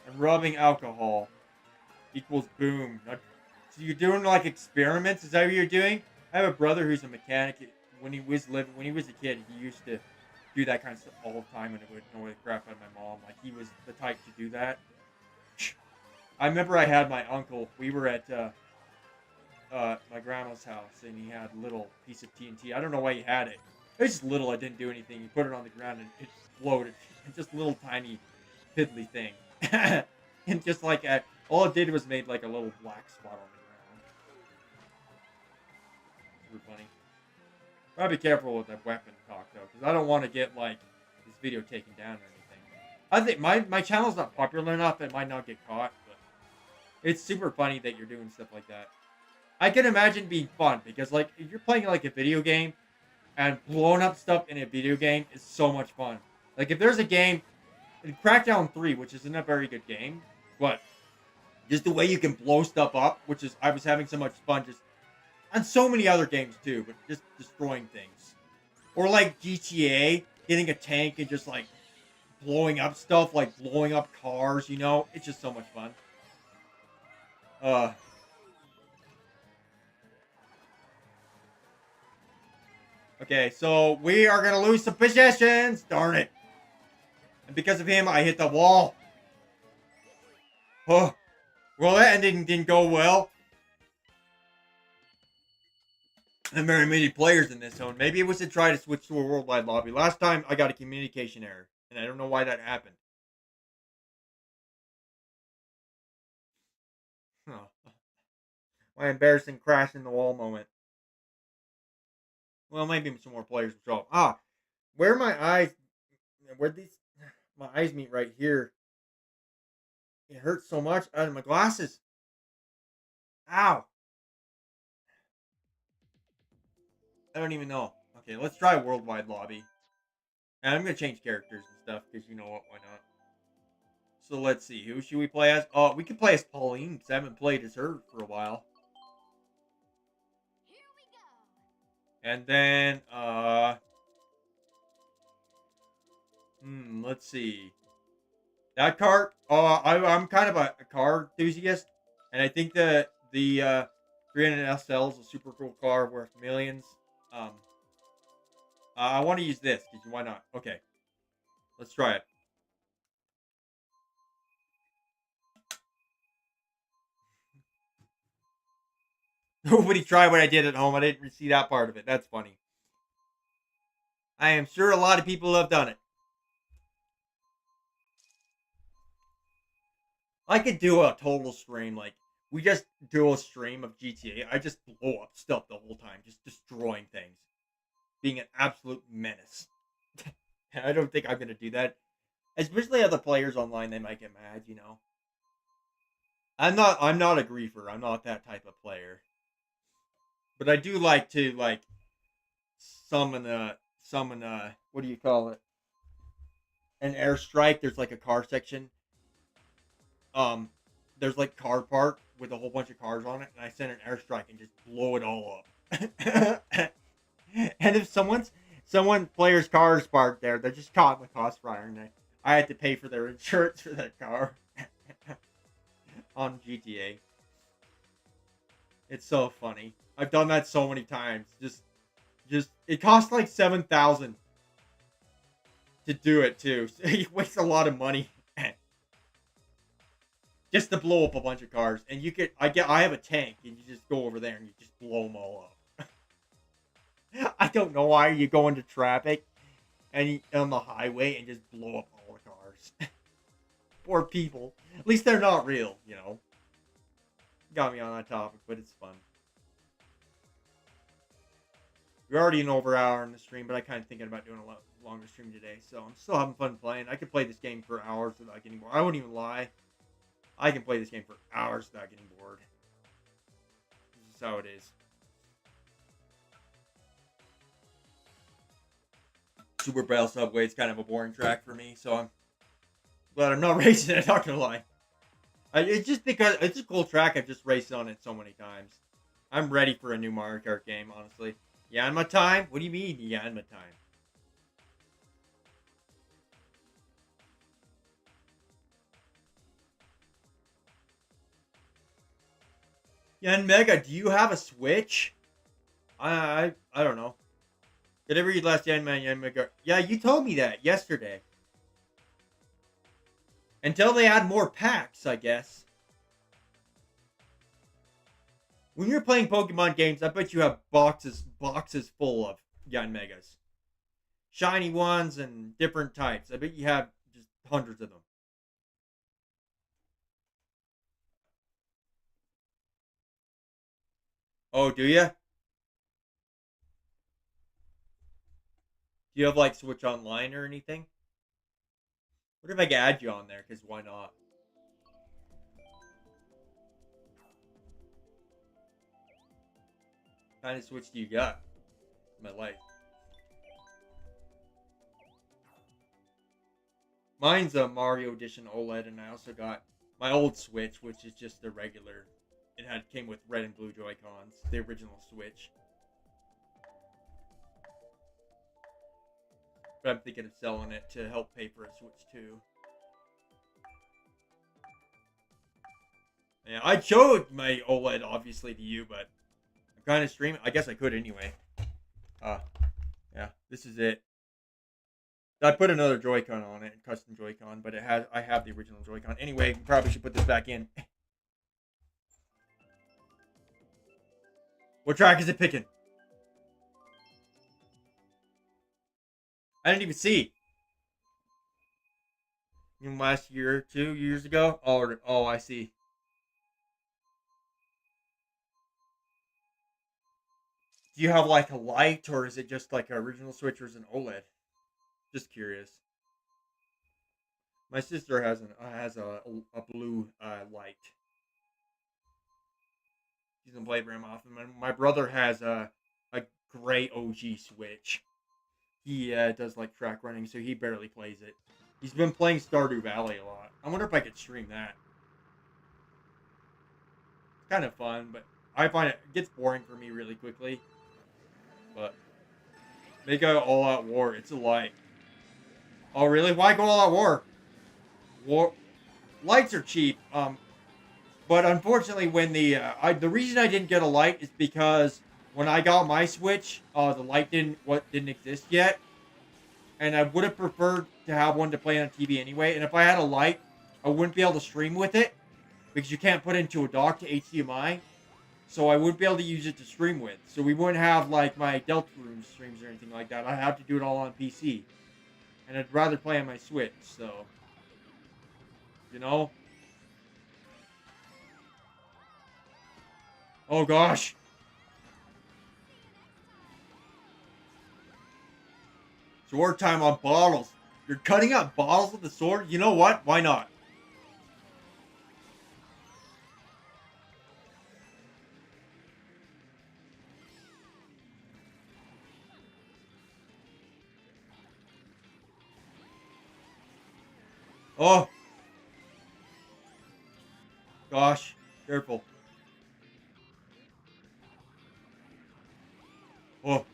and rubbing alcohol equals boom. So you're doing like experiments? Is that what you're doing? I have a brother who's a mechanic. When he was a kid, he used to do that kind of stuff all the time, and it would annoy the crap out of my mom. Like he was the type to do that. I remember I had my uncle. We were at my grandma's house, and he had a little piece of TNT. I don't know why he had it. It was just little. I didn't do anything. He put it on the ground, and it exploded. It's just a little tiny piddly thing. And just like all it did was made like a little black spot on the ground. Super funny. Gotta be careful with that weapon talk though, because I don't want to get like this video taken down or anything. I think my channel's not popular enough; it might not get caught. But it's super funny that you're doing stuff like that. I can imagine being fun because like if you're playing like a video game and blowing up stuff in a video game is so much fun. Like if there's a game in Crackdown 3, which isn't a very good game, but just the way you can blow stuff up, which is I was having so much fun just on so many other games too, but just destroying things. Or like GTA, getting a tank and just like blowing up stuff, like blowing up cars, you know? It's just so much fun. Uh okay, so we are gonna lose some possessions. Darn it. And because of him I hit the wall. Oh well that ending didn't go well. There are very many players in this zone. Maybe it was to try to switch to a worldwide lobby. Last time I got a communication error, and I don't know why that happened. Oh, my embarrassing crash in the wall moment. Well, maybe some more players will show up. Ah, where my eyes, where these, my eyes meet right here. It hurts so much. Out of my glasses. Ow. I don't even know. Okay, let's try worldwide lobby. And I'm gonna change characters and stuff because you know what? Why not? So let's see. Who should we play as? Oh, we could play as Pauline because I haven't played as her for a while. And then, let's see. That cart. I'm kind of a car enthusiast, and I think the 300 SL is a super cool car worth millions. Um, I want to use this because why not? Okay, let's try it. Nobody tried what I did at home. I didn't see that part of it. That's funny. I am sure a lot of people have done it. I could do a total stream, like we just do a stream of GTA. I just blow up stuff the whole time, just destroying things, being an absolute menace. I don't think I'm gonna do that. Especially other players online, they might get mad, you know. I'm not a griefer. I'm not that type of player. But I do like to like what do you call it? An airstrike. There's like a car section. Um, there's like car park with a whole bunch of cars on it, and I sent an airstrike and just blow it all up. And if someone player's car is parked there, they're just caught in the crossfire, and I had to pay for their insurance for that car on GTA. It's so funny. I've done that so many times. Just it costs like 7,000 to do it too. So you waste a lot of money just to blow up a bunch of cars. And I have a tank, and you just go over there and you just blow them all up. I don't know why you go into traffic and on the highway and just blow up all the cars. Poor people. At least they're not real, you know. Got me on that topic, but it's fun. We're already an over hour in the stream, but I kind of thinking about doing a lot longer stream today, so I'm still having fun playing. I could play this game for hours without getting bored. I wouldn't even lie. I can play this game for hours without getting bored. This is how it is. Super Braille Subway is kind of a boring track for me, so I'm glad I'm not racing it, not gonna lie. It's just because it's a cool track. I've just raced on it so many times. I'm ready for a new Mario Kart game, honestly. Yanma time? What do you mean, Yanma time? Yan Mega, do you have a Switch? I don't know. Did I ever read last Yan Mega? Yeah, you told me that yesterday. Until they add more packs, I guess. When you're playing Pokemon games, I bet you have boxes full of Yan Megas. Shiny ones and different types. I bet you have just hundreds of them. Oh, do you? Do you have like Switch Online or anything? What if I could add you on there? Because why not? What kind of Switch do you got? My life. Mine's a Mario Edition OLED, and I also got my old Switch, which is just the regular. Came with red and blue Joy-Cons, the original Switch. But I'm thinking of selling it to help pay for a Switch too. Yeah, I showed my OLED obviously to you, but I'm kind of streaming. I guess I could anyway. Yeah, this is it. I put another Joy-Con on it, custom Joy-Con, but I have the original Joy-Con. Anyway, probably should put this back in. What track is it picking? I didn't even see. Even last year, 2 years ago? Oh, I see. Do you have like a light, or is it just like an original Switch, or is it an OLED? Just curious. My sister has a blue light. She doesn't play very often. My brother has a gray OG Switch. He does like track running, so he barely plays it. He's been playing Stardew Valley a lot. I wonder if I could stream that. It's kind of fun, but I find it gets boring for me really quickly. But make a all-out war. It's a light. Oh really? Why go all-out war? War lights are cheap. But unfortunately, when the reason I didn't get a light is because when I got my Switch, the light didn't exist yet, and I would have preferred to have one to play on TV anyway. And if I had a light, I wouldn't be able to stream with it because you can't put it into a dock to HDMI. So I wouldn't be able to use it to stream with. So we wouldn't have like my Delta Room streams or anything like that. I'd have to do it all on PC, and I'd rather play on my Switch. So, you know. Oh gosh. Sword time on bottles. You're cutting out bottles with the sword? You know what? Why not? Oh, gosh. Careful. Oh.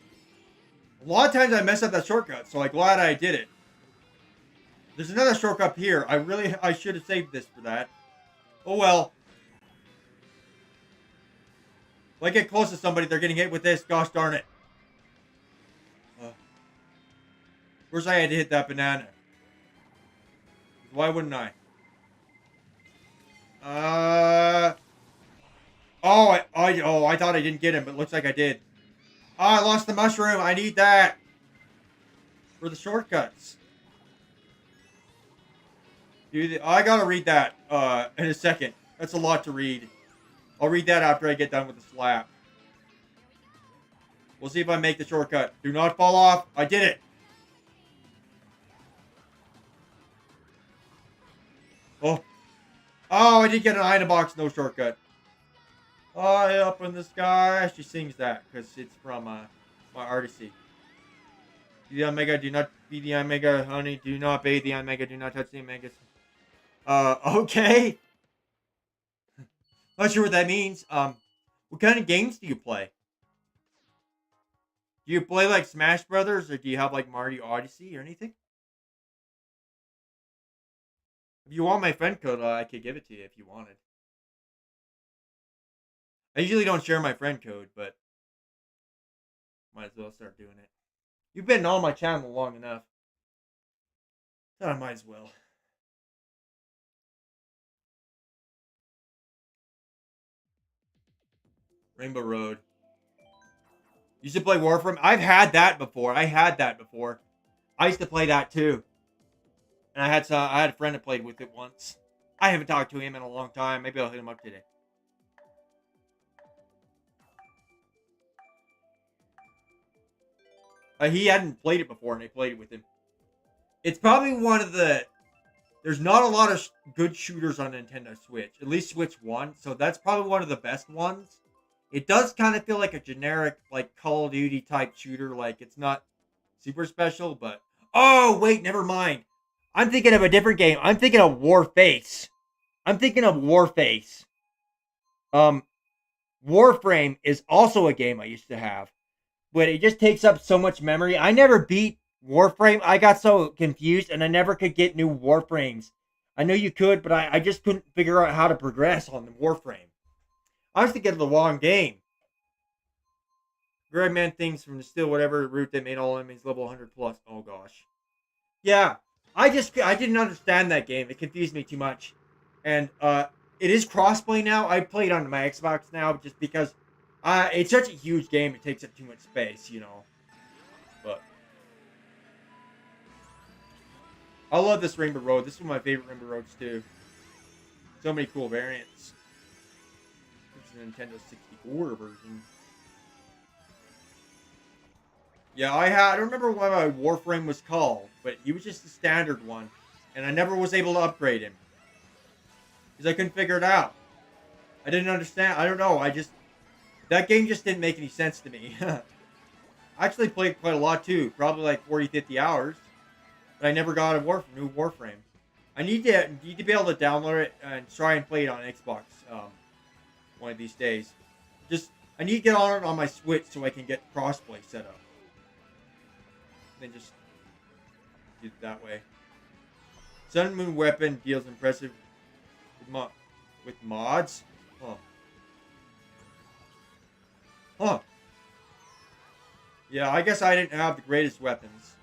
A lot of times I mess up that shortcut, so I'm glad I did it. There's another shortcut here. I should have saved this for that. Oh well. If I get close to somebody, they're getting hit with this. Gosh darn it. Of course I had to hit that banana. Why wouldn't I? Uh... I thought I didn't get him, but it looks like I did. Oh, I lost the mushroom. I need that. For the shortcuts. I gotta read that, in a second. That's a lot to read. I'll read that after I get done with the slap. We'll see if I make the shortcut. Do not fall off. I did it. Oh. Oh, I did get an item box. No shortcut. High up in the sky. She sings that because it's from my artistry. The Omega, do not be the Omega, honey. Do not bathe the Omega. Do not touch the Omegas. Okay. Not sure what that means. What kind of games do you play? Do you play like Smash Brothers, or do you have like Mario Odyssey or anything? If you want my friend code, I could give it to you if you wanted. I usually don't share my friend code, but might as well start doing it. You've been on my channel long enough. So I might as well. Rainbow Road. Used to play Warframe. I've had that before. I used to play that too. And I had a friend that played with it once. I haven't talked to him in a long time. Maybe I'll hit him up today. He hadn't played it before, and I played it with him. It's probably one of the... There's not a lot of good shooters on Nintendo Switch. At least Switch 1. So that's probably one of the best ones. It does kind of feel like a generic, like, Call of Duty type shooter. Like, it's not super special, but... Oh, wait, never mind. I'm thinking of a different game. I'm thinking of Warface. Warframe is also a game I used to have, but it just takes up so much memory. I never beat Warframe. I got so confused, and I never could get new Warframes. I know you could, but I just couldn't figure out how to progress on the Warframe. I was thinking of the wrong game. Grab man things from the still whatever route that made all enemies level 100 plus. Oh gosh. Yeah, I didn't understand that game. It confused me too much, and it is crossplay now. I play it on my Xbox now just because it's such a huge game. It takes up too much space, you know. But I love this Rainbow Road. This is one of my favorite Rainbow Roads too. So many cool variants. This is the Nintendo 64 version. Yeah, I don't remember what my Warframe was called, but he was just the standard one, and I never was able to upgrade him because I couldn't figure it out. I didn't understand. I don't know. That game just didn't make any sense to me. I actually played quite a lot too, probably like 40, 50 hours, but I never got a new Warframe. I need to be able to download it and try and play it on Xbox one of these days. I need to get on it on my Switch so I can get crossplay set up. Then just do it that way. Sun and Moon weapon deals impressive with mods. Huh. Yeah, I guess I didn't have the greatest weapons.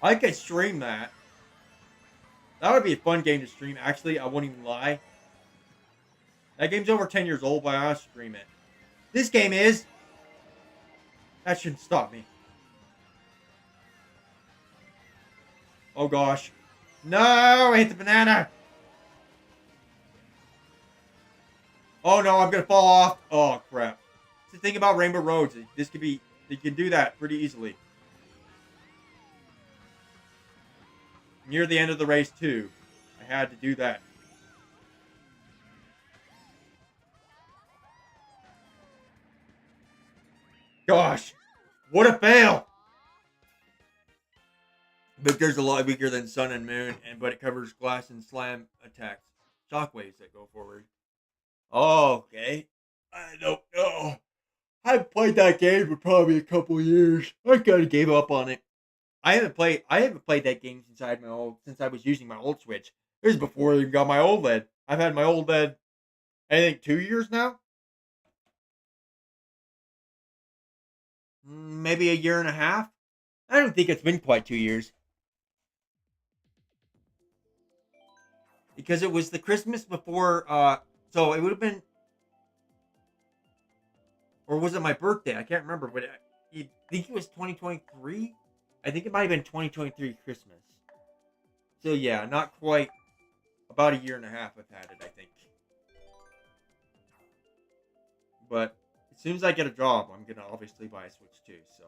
I could stream that. That would be a fun game to stream. Actually, I won't even lie. That game's over 10 years old, but I'll stream it. This game is. That shouldn't stop me. Oh gosh. No, I hit the banana. Oh no, I'm gonna fall off. Oh crap. It's the thing about Rainbow Roads. You can do that pretty easily. Near the end of the race too. I had to do that. Gosh. What a fail. Victor's a lot weaker than Sun and Moon, but it covers glass and slam attacks, shockwaves that go forward. Oh, okay. I don't know. I haven't played that game for probably a couple of years. I kind of gave up on it. I haven't played that game since I was using my old Switch. This is before I even got my OLED. I've had my OLED I think 2 years now. Maybe a year and a half. I don't think it's been quite 2 years because it was the Christmas before. So it would have been, or was it my birthday? I can't remember, but I think it was 2023. I think it might have been 2023 Christmas. So yeah, not quite. About a year and a half I've had it, I think. But as soon as I get a job, I'm gonna obviously buy a Switch too. So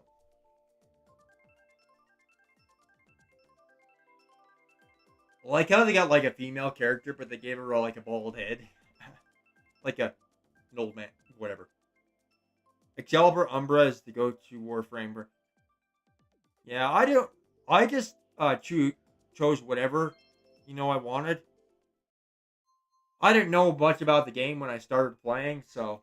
I like how they got like a female character, but they gave her like a bald head, like an old man, whatever. Excalibur Umbra is the go-to Warframe. Yeah, I don't. I just chose whatever I wanted. I didn't know much about the game when I started playing, so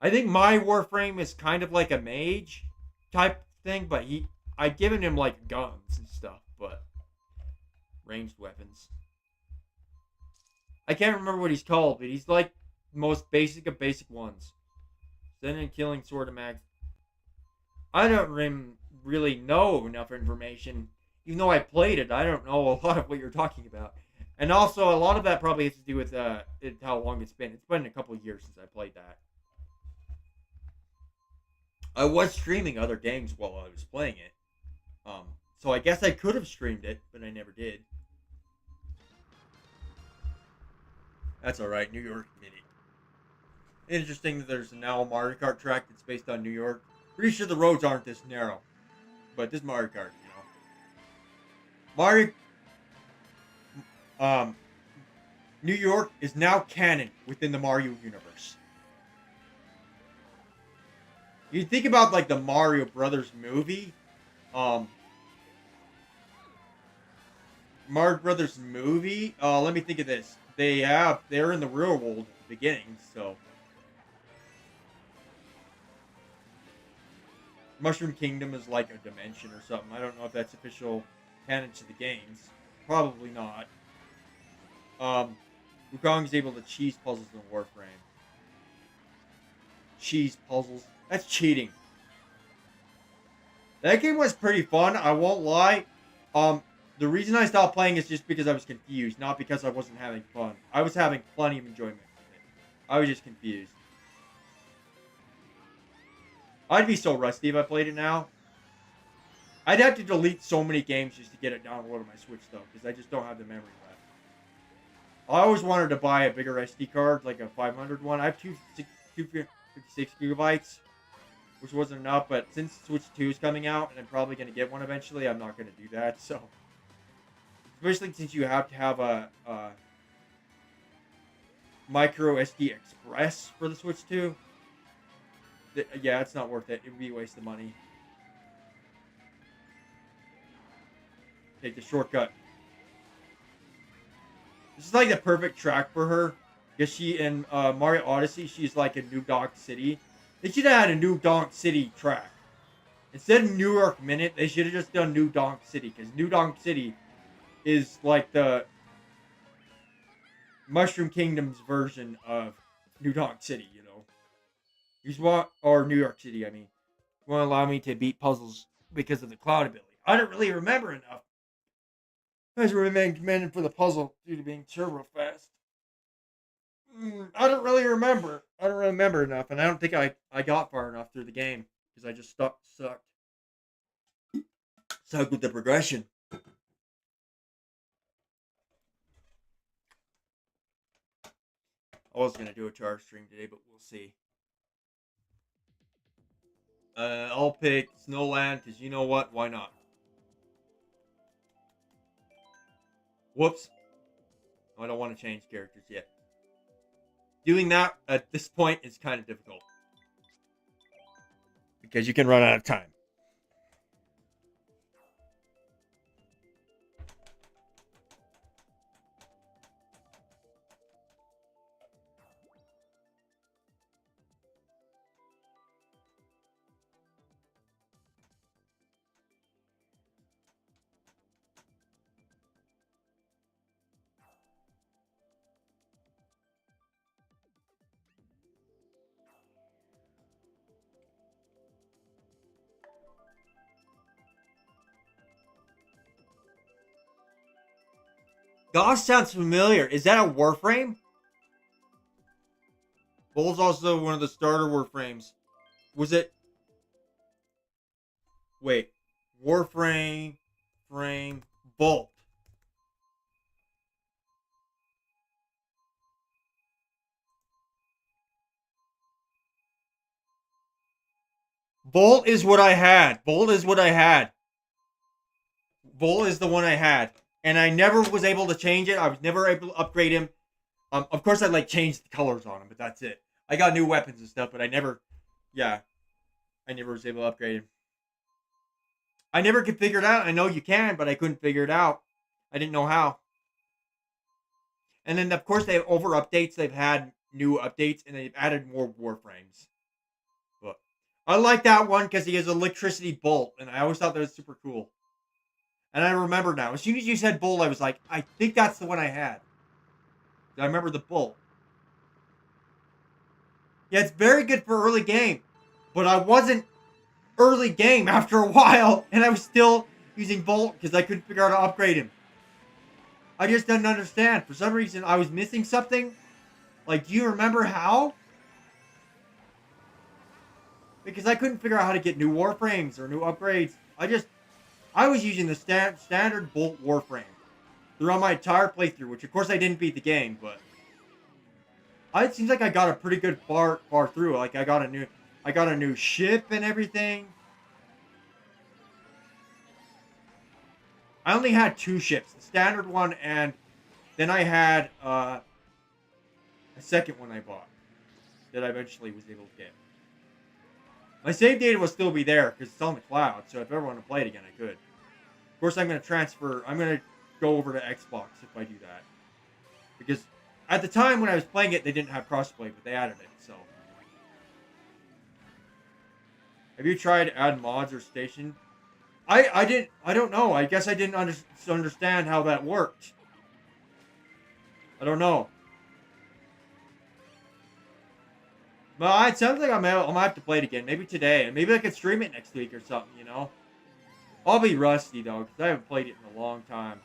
I think my Warframe is kind of like a mage type thing, but I'd given him like guns and stuff, but ranged weapons. I can't remember what he's called, but he's like the most basic of basic ones. Sending, killing, sword, and mag. I don't really know enough information. Even though I played it, I don't know a lot of what you're talking about. And also, a lot of that probably has to do with how long it's been. It's been a couple of years since I played that. I was streaming other games while I was playing it. So I guess I could have streamed it, but I never did. That's alright, New York Mini. Interesting that there's now a Mario Kart track that's based on New York. Pretty sure the roads aren't this narrow. But this Mario Kart. Mario New York is now canon within the Mario universe. You think about like the Mario Brothers movie. Mario Brothers movie. Let me think of this. They're in the real world at the beginning, so Mushroom Kingdom is like a dimension or something. I don't know if that's official canon to the games. Probably not. Wukong's able to cheese puzzles in Warframe. Cheese puzzles. That's cheating. That game was pretty fun, I won't lie. The reason I stopped playing is just because I was confused, not because I wasn't having fun. I was having plenty of enjoyment with it. I was just confused. I'd be so rusty if I played it now. I'd have to delete so many games just to get it downloaded on my Switch, though, because I just don't have the memory left. I always wanted to buy a bigger SD card, like a 500 one. I have 256 gigabytes, which wasn't enough, but since Switch 2 is coming out, and I'm probably going to get one eventually, I'm not going to do that, so. Especially since you have to have a micro SD Express for the Switch 2. Yeah, it's not worth it. It would be a waste of money. Take the shortcut. This is like the perfect track for her. Because she, in Mario Odyssey, she's like in New Donk City. They should have had a New Donk City track. Instead of New York Minute, they should have just done New Donk City. Because New Donk City is like the Mushroom Kingdom's version of New Donk City, or New York City, I mean. You want to allow me to beat puzzles because of the cloud ability. I don't really remember enough. I was recommended for the puzzle due to being turbo fast. I don't really remember. I don't remember enough, and I don't think I got far enough through the game because I just sucked with the progression. I was gonna do a charge stream today, but we'll see. I'll pick Snowland because you know what? Why not? Whoops. I don't want to change characters yet. Doing that at this point is kind of difficult. Because you can run out of time. Gosh, sounds familiar. Is that a Warframe? Bull's also one of the starter Warframes. Was it? Wait. Warframe. Frame. Bolt. Bolt is what I had. Bolt is what I had. Bolt is the one I had. And I never was able to change it. I was never able to upgrade him. Of course, I like changed the colors on him, but that's it. I got new weapons and stuff, but I never, yeah, I never was able to upgrade him. I never could figure it out. I know you can, but I couldn't figure it out. I didn't know how. And then, of course, they have over updates. They've had new updates, and they've added more Warframes. But I like that one because he has electricity bolt, and I always thought that was super cool. And I remember now. As soon as you said bolt, I was like, I think that's the one I had. I remember the bolt. Yeah, it's very good for early game, but I wasn't early game after a while, and I was still using bolt because I couldn't figure out how to upgrade him. I just didn't understand. For some reason, I was missing something. Like, do you remember how? Because I couldn't figure out how to get new Warframes or new upgrades. I was using the standard Bolt Warframe throughout my entire playthrough, which of course I didn't beat the game, but it seems like I got a pretty good far through. Like I got a new ship and everything. I only had 2 ships, the standard one, and then I had a second one I bought that I eventually was able to get. My save data will still be there because it's on the cloud, so if I ever want to play it again, I could. Of course, I'm going to go over to Xbox if I do that. Because at the time when I was playing it, they didn't have crossplay, but they added it, so. Have you tried to add mods or station? I don't know. I guess I didn't understand how that worked. I don't know. Well, it sounds like I'm gonna have to play it again. Maybe today. And maybe I could stream it next week or something, you know? I'll be rusty, though, because I haven't played it in a long time.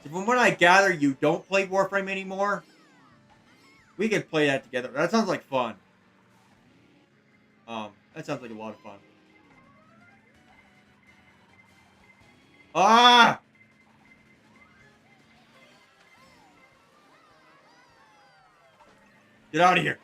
So from what I gather, you don't play Warframe anymore. We could play that together. That sounds like fun. That sounds like a lot of fun. Ah! Get out of here.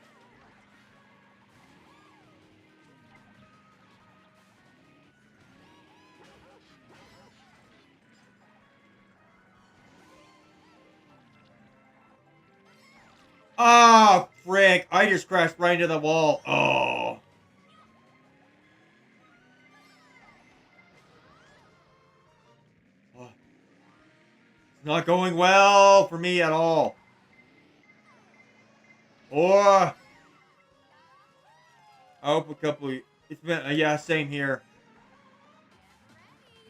Ah, frick. I just crashed right into the wall. Oh. It's not going well for me at all. Or I hope a couple of... It's been... yeah, same here.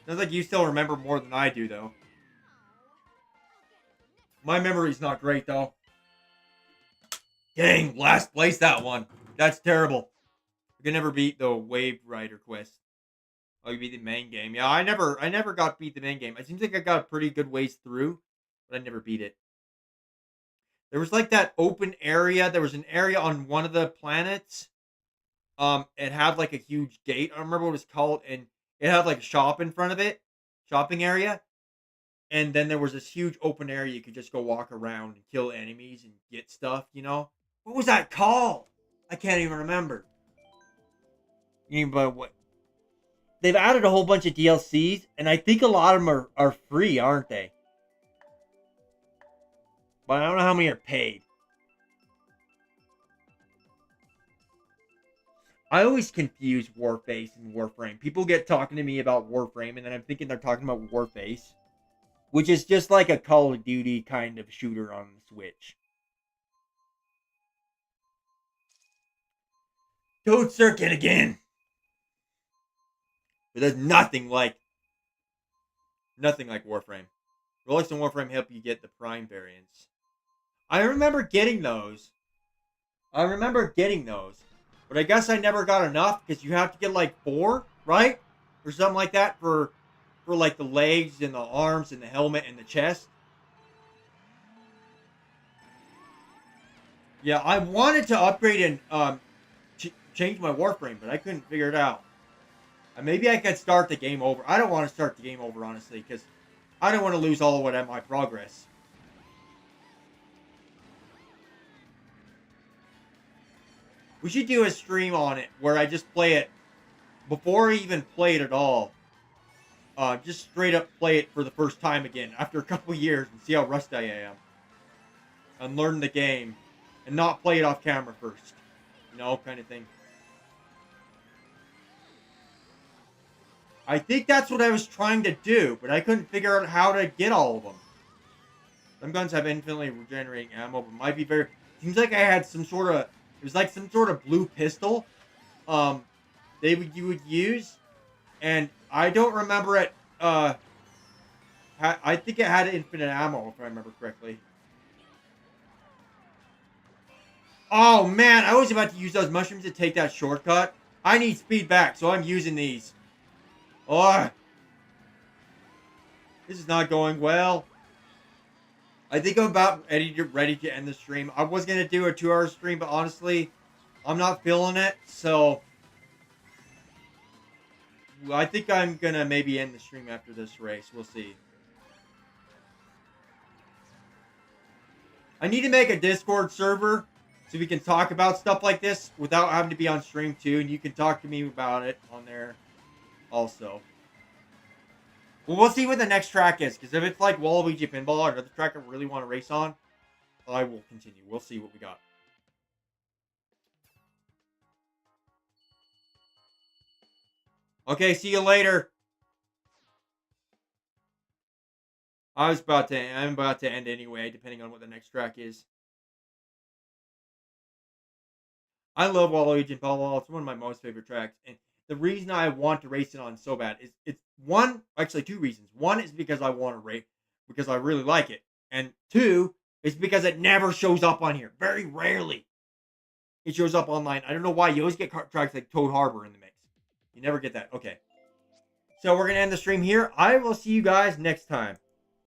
Sounds like you still remember more than I do, though. My memory's not great, though. Dang, last place that one. That's terrible. I can never beat the Wave Rider quest. Oh, you beat the main game. Yeah, I never got beat the main game. It seems like I got a pretty good ways through, but I never beat it. There was like that open area. There was an area on one of the planets. It had like a huge gate. I don't remember what it was called, and it had like a shop in front of it, shopping area. And then there was this huge open area you could just go walk around and kill enemies and get stuff. You know, what was that called? I can't even remember. But what? They've added a whole bunch of DLCs, and I think a lot of them are free, aren't they? But I don't know how many are paid. I always confuse Warface and Warframe. People get talking to me about Warframe, and then I'm thinking they're talking about Warface, which is just like a Call of Duty kind of shooter on the Switch. Toad Circuit again! But there's nothing like Warframe. Deluxe and Warframe help you get the Prime variants. I remember getting those. But I guess I never got enough because you have to get like 4, right? Or something like that for for like the legs and the arms and the helmet and the chest. Yeah, I wanted to upgrade and change my warframe, but I couldn't figure it out. Maybe I could start the game over. I don't want to start the game over, honestly, because I don't want to lose all of my progress. We should do a stream on it where I just play it before I even play it at all. Just straight up play it for the first time again after a couple years and see how rusty I am. And learn the game. And not play it off camera first. You know, kind of thing. I think that's what I was trying to do, but I couldn't figure out how to get all of them. Some guns have infinitely regenerating ammo, but might be very... Seems like I had some sort of... It was like some sort of blue pistol. You would use. And I don't remember it... I think it had infinite ammo, if I remember correctly. Oh, man. I was about to use those mushrooms to take that shortcut. I need speed back, so I'm using these. Oh, this is not going well. I think I'm about ready to end the stream. I was going to do a 2-hour stream, but honestly, I'm not feeling it. So, I think I'm going to maybe end the stream after this race. We'll see. I need to make a Discord server so we can talk about stuff like this without having to be on stream too. And you can talk to me about it on there also. Well, we'll see what the next track is. Because if it's like Waluigi Pinball or another track I really want to race on, I will continue. We'll see what we got. Okay, see you later. I'm about to end anyway, depending on what the next track is. I love Waluigi and Pinball. It's one of my most favorite tracks. And the reason I want to race it on so bad is actually two reasons. One is because I want to race, because I really like it. And two is because it never shows up on here. Very rarely it shows up online. I don't know why. You always get tracks like Toad Harbor in the mix. You never get that. Okay. So we're going to end the stream here. I will see you guys next time.